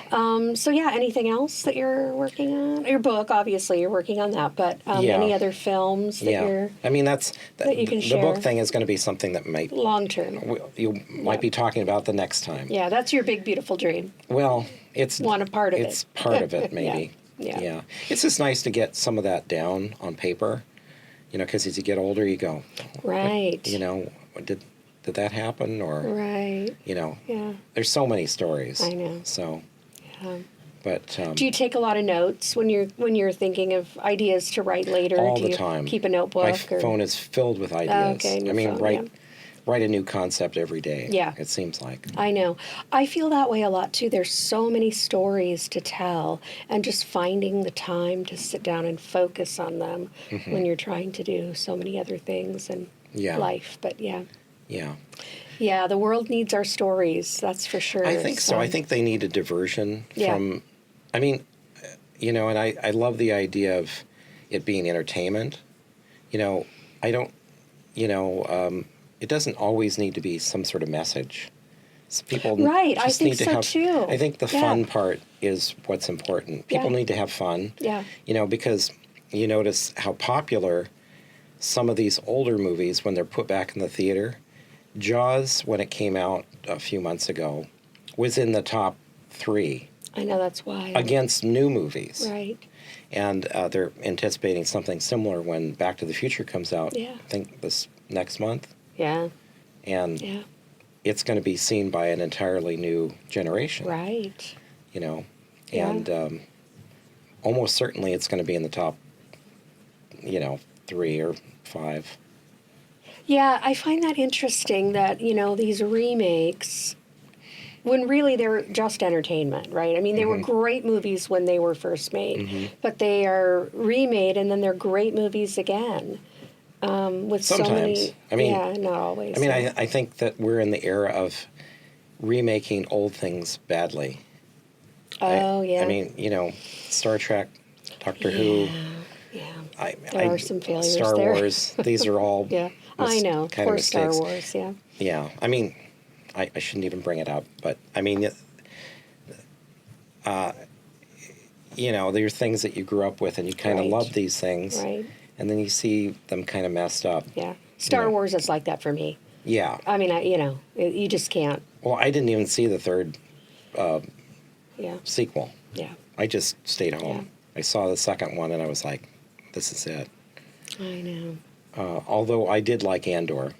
So anything else that you're working on? Your book, obviously, you're working on that, but any other films that you're? I mean, that you can the share? book thing is going to be something that might long term. You might be talking about the next time. Yeah, that's your big beautiful dream. Well, it's one part of it. It's part of it, maybe. Yeah. It's just nice to get some of that down on paper. Because as you get older, you go, right. Did that happen? Or, right. There's so many stories. I know. So, but do you take a lot of notes when you're thinking of ideas to write later? All do the you time. Keep a notebook. My phone is filled with ideas. Okay, I mean, write a new concept every day. Yeah. It seems like. I know. I feel that way a lot, too. There's so many stories to tell, and just finding the time to sit down and focus on them when you're trying to do so many other things in life. But, Yeah, the world needs our stories, that's for sure. I think so. I think they need a diversion from, I mean, and I love the idea of it being entertainment. I don't, it doesn't always need to be some sort of message. So people right, just I think need to so have, too. I think the fun part is what's important. People need to have fun. Yeah. Because you notice how popular some of these older movies, when they're put back in the theater. Jaws, when it came out a few months ago, was in the top 3. I know, that's why. Against new movies. Right. And they're anticipating something similar when Back to the Future comes out, I think this next month. Yeah. And it's going to be seen by an entirely new generation. Right. And almost certainly it's going to be in the top, 3 or 5. Yeah, I find that interesting that, these remakes, when really they're just entertainment, right? I mean, they were great movies when they were first made, but they are remade and then they're great movies again. With sometimes. So many, I mean, not always. I mean, I think that we're in the era of remaking old things badly. Oh, yeah. I mean, Star Trek. Doctor Who. Yeah. There are some failures Star there. Wars. These are all Yeah, I know. kind Poor of mistakes. Star Wars, yeah. Yeah, I mean, I shouldn't even bring it up, but I mean, there are things that you grew up with and you kind of Right. love these things. Right. And then you see them kind of messed up. Yeah. Star Wars is like that for me. Yeah. I mean, you just can't. Well, I didn't even see the third Yeah. sequel. Yeah. I just stayed home. Yeah. I saw the second one and I was like, this is it. I know. Although I did like Andor,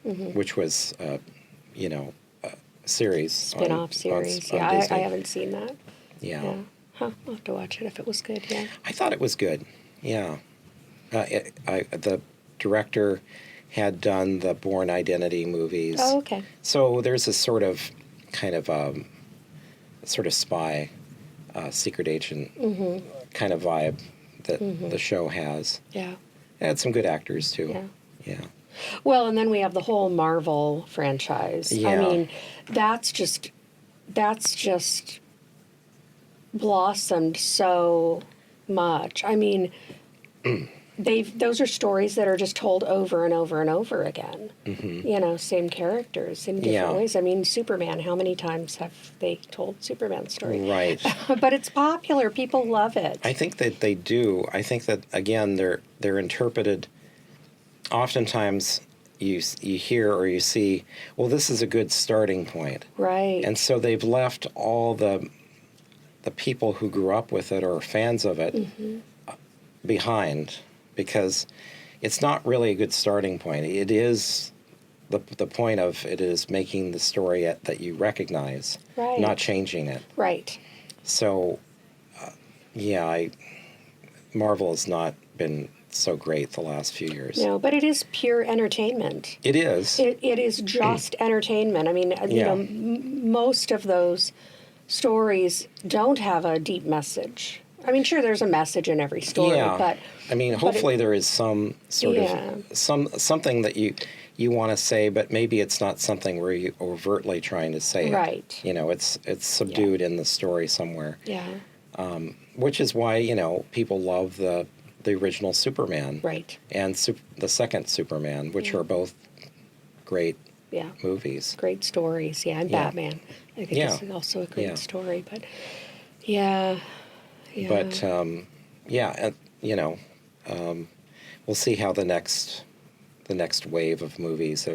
which was, a series. Spin-off series. on I Disney. haven't seen that. Yeah. Huh. I'll have to watch it if it was good, yeah. I thought it was good. Yeah. The director had done the Bourne Identity movies. Oh, okay. So there's a sort of spy, secret agent kind of vibe that the show has. Yeah. It had some good actors too. Yeah. Yeah. Well, and then we have the whole Marvel franchise. Yeah. I mean, that's just blossomed so much. I mean, those are stories that are just told over and over and over again. Same characters in different ways. I mean, Superman, how many times have they told Superman's story? Right. But it's popular. People love it. I think that they do. I think that, again, they're interpreted. Oftentimes you hear or you see, well, this is a good starting point. Right. And so they've left all the people who grew up with it or are fans of it behind, because it's not really a good starting point. It is the point of it is making the story that you recognize, Right. not changing it. Right. So, Marvel has not been so great the last few years. No, but it is pure entertainment. It is. It is just entertainment. I mean, most of those stories don't have a deep message. I mean, sure, there's a message in every story, but I mean, hopefully there is some sort of something that you want to say, but maybe it's not something where you overtly trying to say it. Right. It's subdued in the story somewhere. Yeah. Which is why people love the original Superman. Right. And the second Superman, which are both great movies. Great stories, and Batman. I think it's also a great story, but But we'll see how the next wave of movies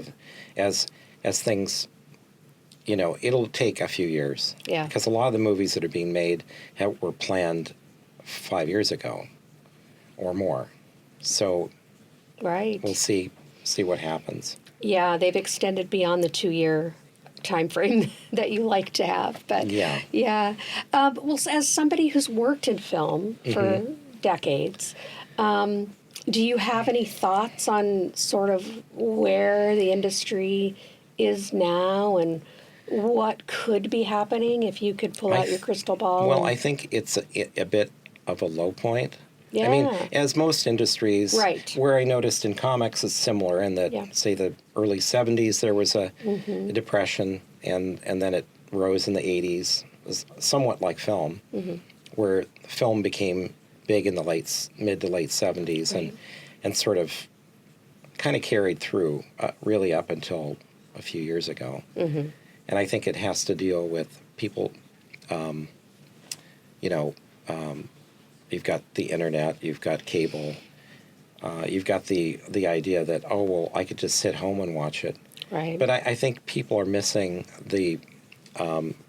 as things, it'll take a few years. Yeah. Because a lot of the movies that are being made were planned 5 years ago or more. So right. we'll see what happens. Yeah, they've extended beyond the 2-year time frame that you like to have, but well, as somebody who's worked in film for decades, do you have any thoughts on sort of where the industry is now and what could be happening if you could pull out your crystal ball? Well, I think it's a bit of a low point. Yeah. I mean, as most industries, right. where I noticed in comics is similar in that, say, the early 70s, there was a depression, and then it rose in the 80s. It was somewhat like film, where film became big in the mid to late 70s, right. and sort of kind of carried through really up until a few years ago. And I think it has to deal with people, you've got the internet, you've got cable, you've got the idea that, oh, well, I could just sit home and watch it. Right. But I think people are missing the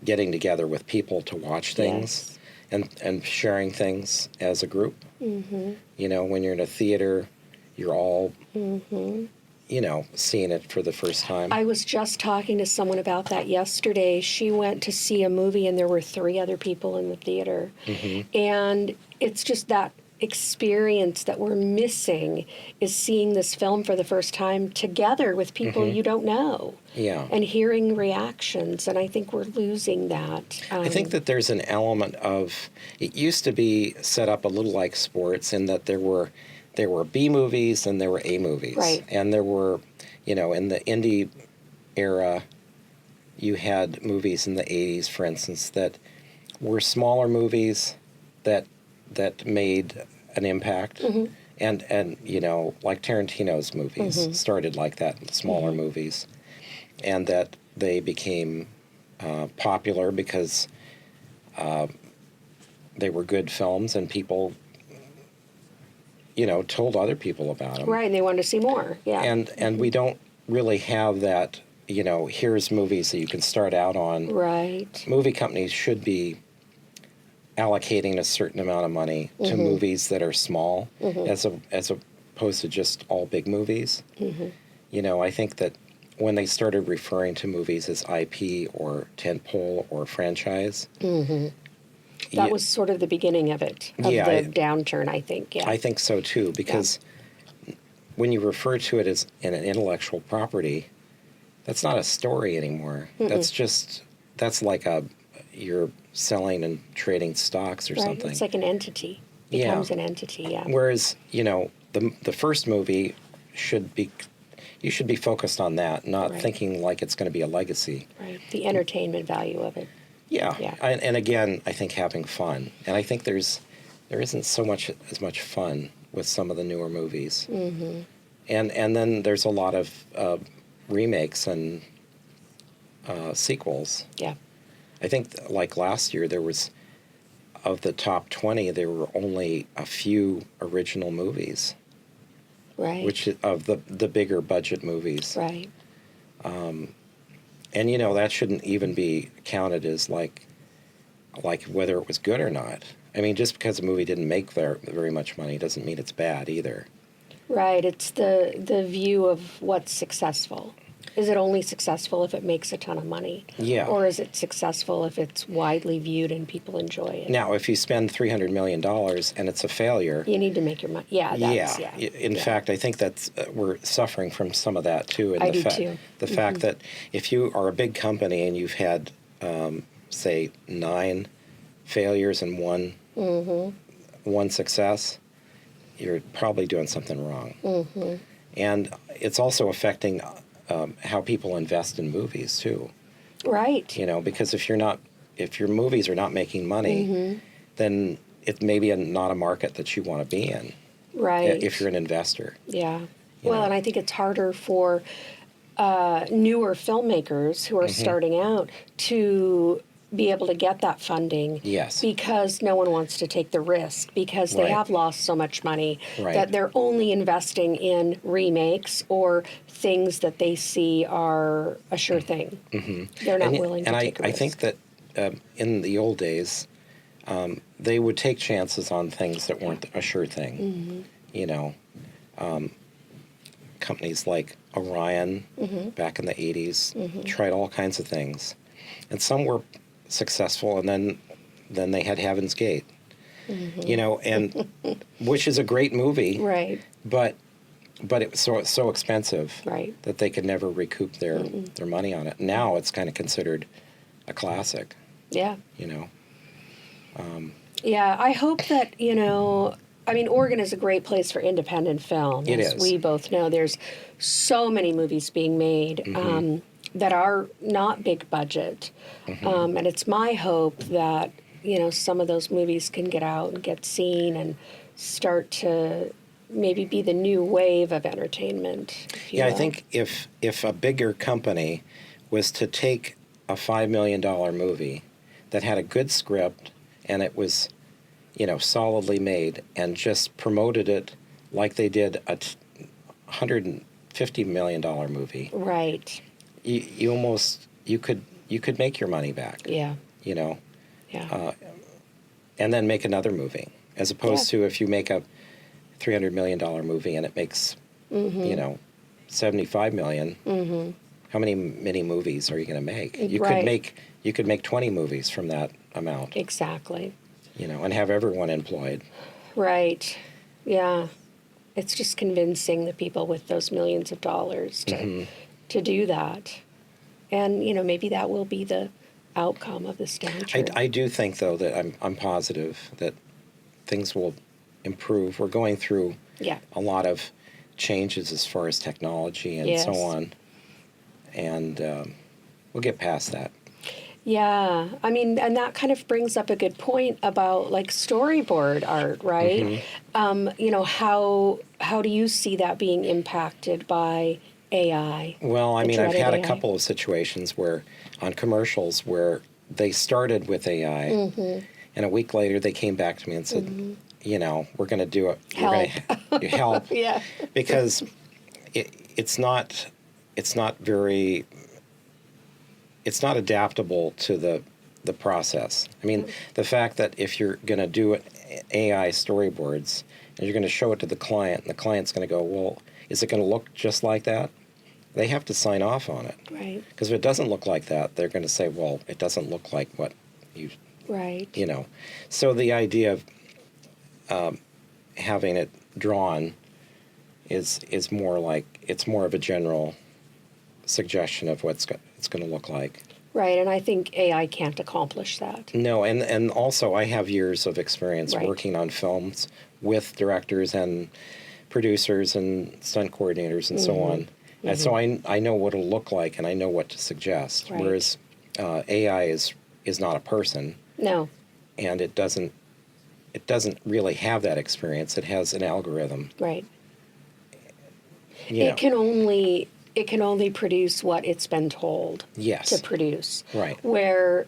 getting together with people to watch things and sharing things as a group. When you're in a theater, you're all, seeing it for the first time. I was just talking to someone about that yesterday. She went to see a movie and there were 3 other people in the theater. And it's just that experience that we're missing is seeing this film for the first time together with people you don't know. Yeah. And hearing reactions. And I think we're losing that. I think that there's an element of, it used to be set up a little like sports in that there were B movies and there were A movies. Right. And there were, in the indie era, you had movies in the 80s, for instance, that were smaller movies that made an impact. And you know, like Tarantino's movies started like that, smaller movies, and that they became popular because they were good films and people, you know, told other people about them. Right, and they wanted to see more. Yeah. And we don't really have that, you know, here's movies that you can start out on. Right. Movie companies should be allocating a certain amount of money to movies that are small as opposed to just all big movies. You know, I think that when they started referring to movies as IP or tentpole or franchise, That was sort of the beginning of it, of the downturn, I think. Yeah. I think so too, because when you refer to it as an intellectual property, that's not a story anymore. That's like you're selling and trading stocks or something. It's like an entity. Becomes an entity, yeah. Whereas, you know, the first movie you should be focused on that, not thinking like it's going to be a legacy. Right. The entertainment value of it. Yeah. Yeah. And again, I think having fun. And I think there isn't as much fun with some of the newer movies. And then there's a lot of remakes and sequels. Yeah. I think like last year there was, of the top 20, there were only a few original movies. Right. Which of the bigger budget movies. Right. And you know, that shouldn't even be counted as like whether it was good or not. I mean, just because a movie didn't make very much money doesn't mean it's bad either. Right. It's the view of what's successful. Is it only successful if it makes a ton of money? Yeah. Or is it successful if it's widely viewed and people enjoy it? Now, if you spend $300 million and it's a failure... You need to make your money. Yeah, that's... Yeah. In fact, I think that's we're suffering from some of that, too. And I do, too. The fact that if you are a big company and you've had, say, 9 failures and one success, you're probably doing something wrong. And it's also affecting... how people invest in movies too. Right. You know, because if your movies are not making money, then it may be not a market that you want to be in. Right. If you're an investor. Yeah. Well, and I think it's harder for newer filmmakers who are starting out to be able to get that funding. Yes. Because no one wants to take the risk, because they have lost so much money that they're only investing in remakes or things that they see are a sure thing. They're not willing to take a risk. I think that in the old days, they would take chances on things that weren't a sure thing. You know, companies like Orion back in the 80s tried all kinds of things. And some were successful, and then they had Heaven's Gate, you know, and which is a great movie, right? But it was so expensive, right, that they could never recoup their money on it. Now it's kind of considered a classic. Yeah, you know. Yeah, I hope that, you know. I mean, Oregon is a great place for independent film. It is. We both know there's so many movies being made. That are not big budget. And it's my hope that, you know, some of those movies can get out and get seen and start to maybe be the new wave of entertainment. Yeah, I think if a bigger company was to take a $5 million movie that had a good script and it was, you know, solidly made and just promoted it like they did a $150 million movie. Right. You could make your money back. Yeah. You know. Yeah. And then make another movie, as opposed to if you make a $300 million movie and it makes, you know, $75 million. How many mini movies are you going to make? You could make 20 movies from that amount. Exactly. You know, and have everyone employed. Right. Yeah. It's just convincing the people with those millions of dollars to do that. And, you know, maybe that will be the outcome of this downturn. I do think, though, that I'm positive that things will improve. We're going through a lot of changes as far as technology and so on. And we'll get past that. Yeah, I mean, and that kind of brings up a good point about like storyboard art, right? You know, how do you see that being impacted by AI? Well, I The mean, I've dreaded had a AI? couple of situations where, on commercials, where they started with AI, and a week later they came back to me and said, you know, we're going to do it. We're going to help. Yeah. Because it's not very, it's not adaptable to the process. I mean, the fact that if you're going to do AI storyboards and you're going to show it to the client, and the client's going to go, well, is it going to look just like that? They have to sign off on it. Right. Because if it doesn't look like that, they're going to say, well, it doesn't look like what you, Right. you know. So the idea of having it drawn is more like, it's more of a general suggestion of what it's going to look like. Right, and I think AI can't accomplish that. No, and also I have years of experience Right. working on films with directors and producers and stunt coordinators and so on. And so I know what it'll look like, and I know what to suggest. Right. Whereas AI is not a person, No. and it doesn't really have that experience. It has an algorithm. Right. You know. It can only produce what it's been told Yes. to produce. Right. Where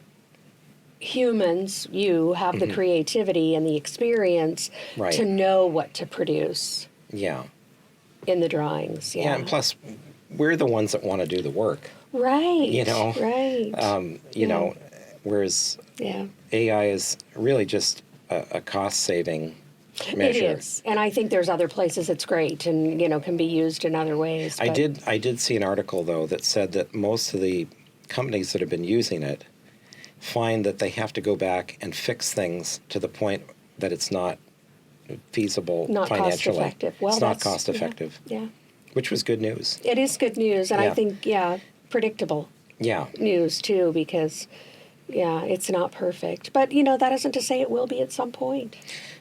humans, you have the creativity and the experience Right. to know what to produce Yeah. in the drawings. Yeah. Yeah, and plus, we're the ones that want to do the work. Right. You know. Right. You know, whereas Yeah. AI is really just a cost-saving measure. It is. And I think there's other places it's great and, you know, can be used in other ways. I but- did see an article, though, that said that most of the companies that have been using it find that they have to go back and fix things to the point that it's not feasible Not financially. cost effective. Well, it's not that's- cost effective, Yeah. which was good news. It is good news. And I Yeah. think, yeah, predictable Yeah. news too, because, yeah, it's not perfect. But, you know, that isn't to say it will be at some point.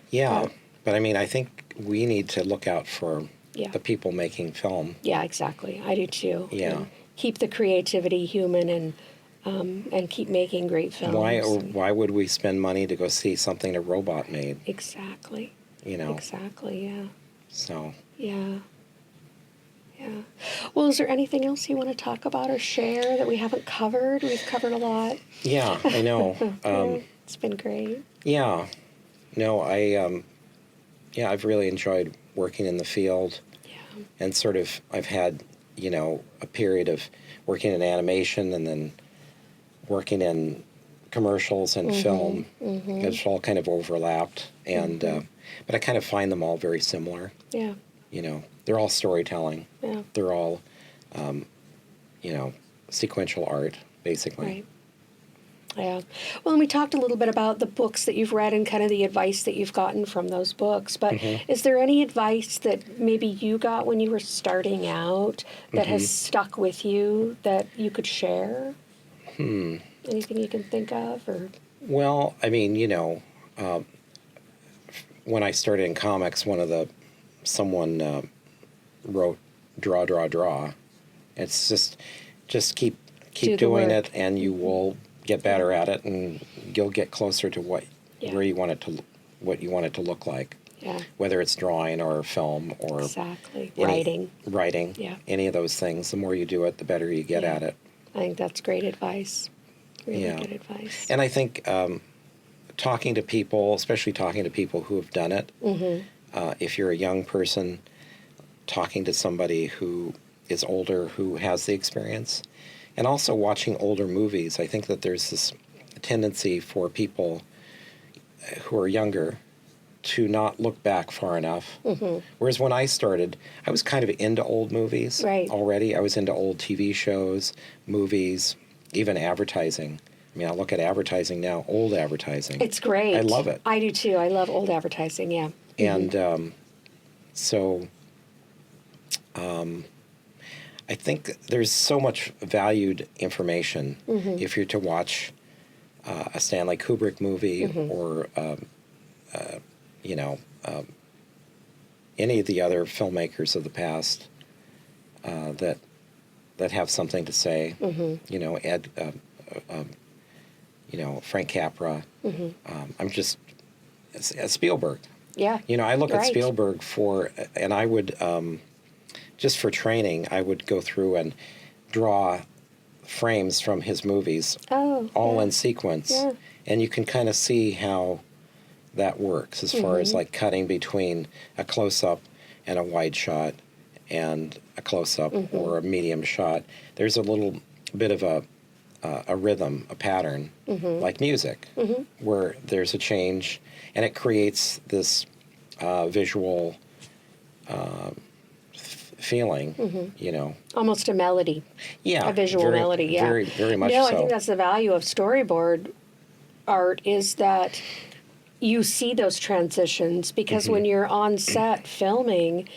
Yeah. But I mean, I think we need to look out for Yeah. the people making film. Yeah, exactly. I do too. Yeah. And keep the creativity human and keep making great films. Why would we spend money to go see something a robot made? Exactly. You know. Exactly, yeah. So. Yeah. Yeah. Well, is there anything else you want to talk about or share that we haven't covered? We've covered a lot. Yeah, I know. It's been great. Yeah. No, I've really enjoyed working in the field. Yeah. And sort of, I've had, you know, a period of working in animation and then working in commercials and film. It's all kind of overlapped. And, but I kind of find them all very similar. Yeah. You know, they're all storytelling. Yeah. They're all, you know, sequential art, basically. Right. Yeah. Well, and we talked a little bit about the books that you've read and kind of the advice that you've gotten from those books. But is there any advice that maybe you got when you were starting out that has stuck with you that you could share? Anything you can think of? Or Well, I mean, you know, when I started in comics, someone wrote draw, draw, draw. It's just keep Do the doing work. it, and you will get better at it, and you'll get closer to what you want it to look like. Yeah. Whether it's drawing or film or Exactly. any- writing, Yeah. any of those things. The more you do it, the better you get Yeah. at it. I think that's great advice. Really Yeah. good advice. And I think talking to people, especially talking to people who have done it, if you're a young person, talking to somebody who is older, who has the experience, and also watching older movies. I think that there's this tendency for people who are younger to not look back far enough. Whereas when I started, I was kind of into old movies Right. already. I was into old TV shows, movies, even advertising. I mean, I look at advertising now, old advertising. It's great. I love it. I do too. I love old advertising, yeah. And so I think there's so much valued information if you're to watch a Stanley Kubrick movie or, you know, any of the other filmmakers of the past that have something to say. You know, Frank Capra. I'm just Spielberg. Yeah. I look at Right. Spielberg and I would, just for training, I would go through and draw frames from his movies, all in sequence. Yeah. And you can kind of see how that works as far as like cutting between a close-up and a wide shot and a close-up or a medium shot. There's a little bit of a rhythm, a pattern, like music, where there's a change, and it creates this visual feeling, Almost a melody. Yeah. A visual melody, yeah. Very, very much No, so. I think that's the value of storyboard art, is that you see those transitions, because when you're on set filming,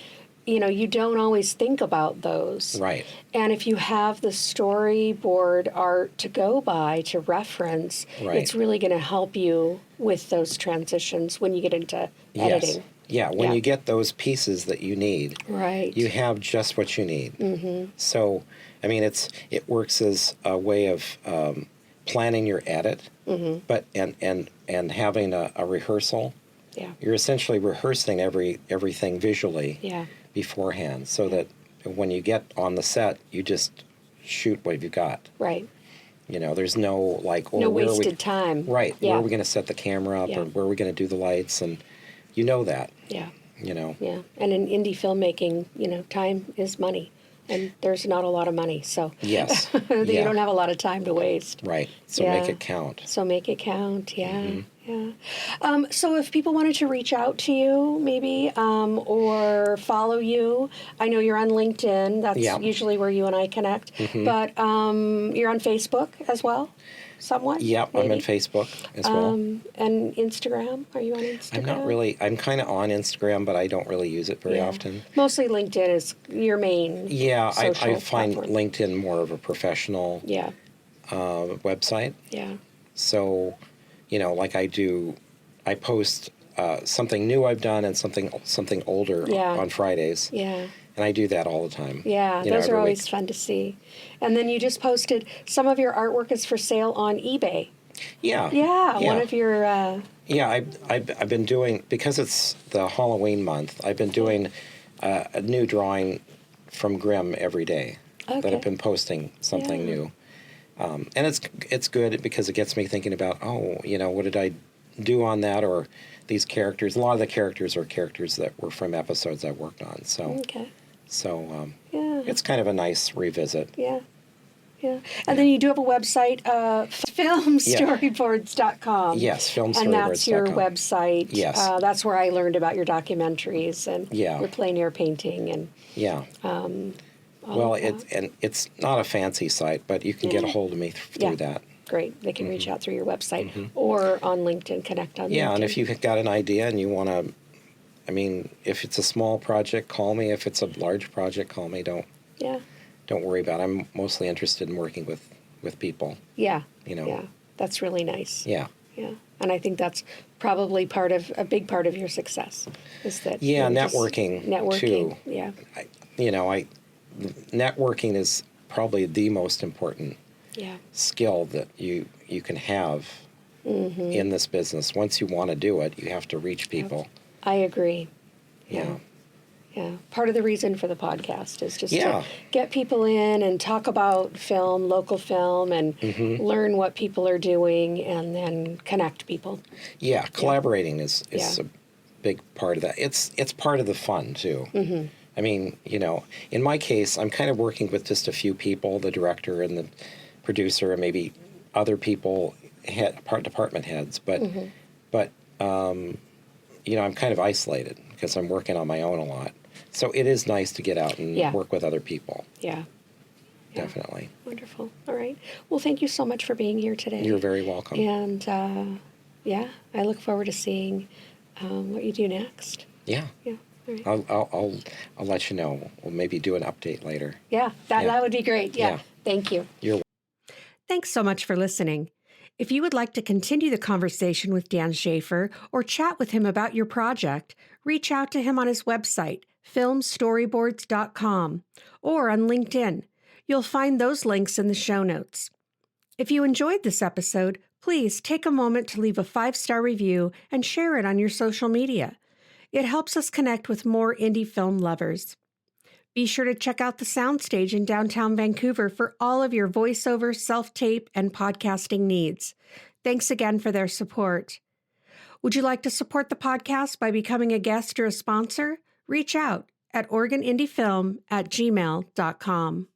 you don't always think about those. Right. And if you have the storyboard art to go by, to reference, Right. it's really going to help you with those transitions when you get into editing. Yes. Yeah, when Yeah. you get those pieces that you need, Right. you have just what you need. So, I mean, it works as a way of planning your edit, but and having a rehearsal. Yeah. You're essentially rehearsing everything visually Yeah. beforehand, so that when you get on the set, you just shoot what you've got. Right. There's no like, No where are we, wasted time. right? Yeah. Where are we going to set the camera up, Yeah. or where are we going to do the lights, and that. Yeah. Yeah. And in indie filmmaking, time is money, and there's not a lot of money, so Yes. you Yeah. don't have a lot of time to waste. Right. So Yeah. make it count. So make it count. Yeah. Yeah. So if people wanted to reach out to you, maybe, or follow you, I know you're on LinkedIn. That's Yeah. usually where you and I connect. But you're on Facebook as well, somewhat. Yep, I'm on maybe? Facebook as well. And Instagram. Are you on Instagram? I'm not really. I'm kind of on Instagram, but I don't really use it very Yeah. often. Mostly LinkedIn is your main. Yeah, I social find platform. LinkedIn more of a professional Yeah. website. Yeah. So, like I post something new I've done and something older Yeah. on Fridays, Yeah. and I do that all the time. Yeah, those every are always week. fun to see. And then you just posted some of your artwork is for sale on eBay. Yeah. Yeah, one of your. Yeah, I've been doing, because it's the Halloween month, I've been doing a new drawing from Grimm every day. Okay. That I've been posting something Yeah. new. And it's good because it gets me thinking about, what did I do on that, or these characters. A lot of the characters are characters that were from episodes I worked on. So, Okay. Yeah. It's kind of a nice revisit. Yeah. Yeah. And then you do have a website, filmstoryboards.com. Yes, filmstoryboards.com. And that's your website. Yes. That's where I learned about your documentaries and Yeah. your plein air painting and Yeah. Well, it's not a fancy site, but you can get a hold of me through that. Great. They can reach out through your website or on LinkedIn, connect on LinkedIn. Yeah, and if you've got an idea and you want to, if it's a small project, call me. If it's a large project, call me. Don't worry about it. I'm mostly interested in working with people. Yeah. You know. Yeah. That's really nice. Yeah. Yeah. And I think that's probably a big part of your success is that. Yeah, just networking too. Yeah. Networking is probably the most important skill that you can have in this business. Once you want to do it, you have to reach people. I agree. Yeah. Yeah. Part of the reason for the podcast is just Yeah. to get people in and talk about film, local film, and learn what people are doing and then connect people. Yeah, collaborating is Yeah. a big part of that. It's part of the fun, too. I mean, in my case, I'm kind of working with just a few people, the director and the producer, and maybe other people, department heads. But I'm kind of isolated because I'm working on my own a lot. So it is nice to get out and work with other people. Yeah. Definitely. Wonderful. All right. Well, thank you so much for being here today. You're very welcome. And, I look forward to seeing what you do next. Yeah. Yeah. All right. I'll let you know. We'll maybe do an update later. Yeah, that would be great. Yeah. Thank you. Thanks so much for listening. If you would like to continue the conversation with Dan Schaefer or chat with him about your project, reach out to him on his website, filmstoryboards.com, or on LinkedIn. You'll find those links in the show notes. If you enjoyed this episode, please take a moment to leave a 5-star review and share it on your social media. It helps us connect with more indie film lovers. Be sure to check out the Soundstage in downtown Vancouver for all of your voiceover, self-tape, and podcasting needs. Thanks again for their support. Would you like to support the podcast by becoming a guest or a sponsor? Reach out at OregonIndieFilm@gmail.com.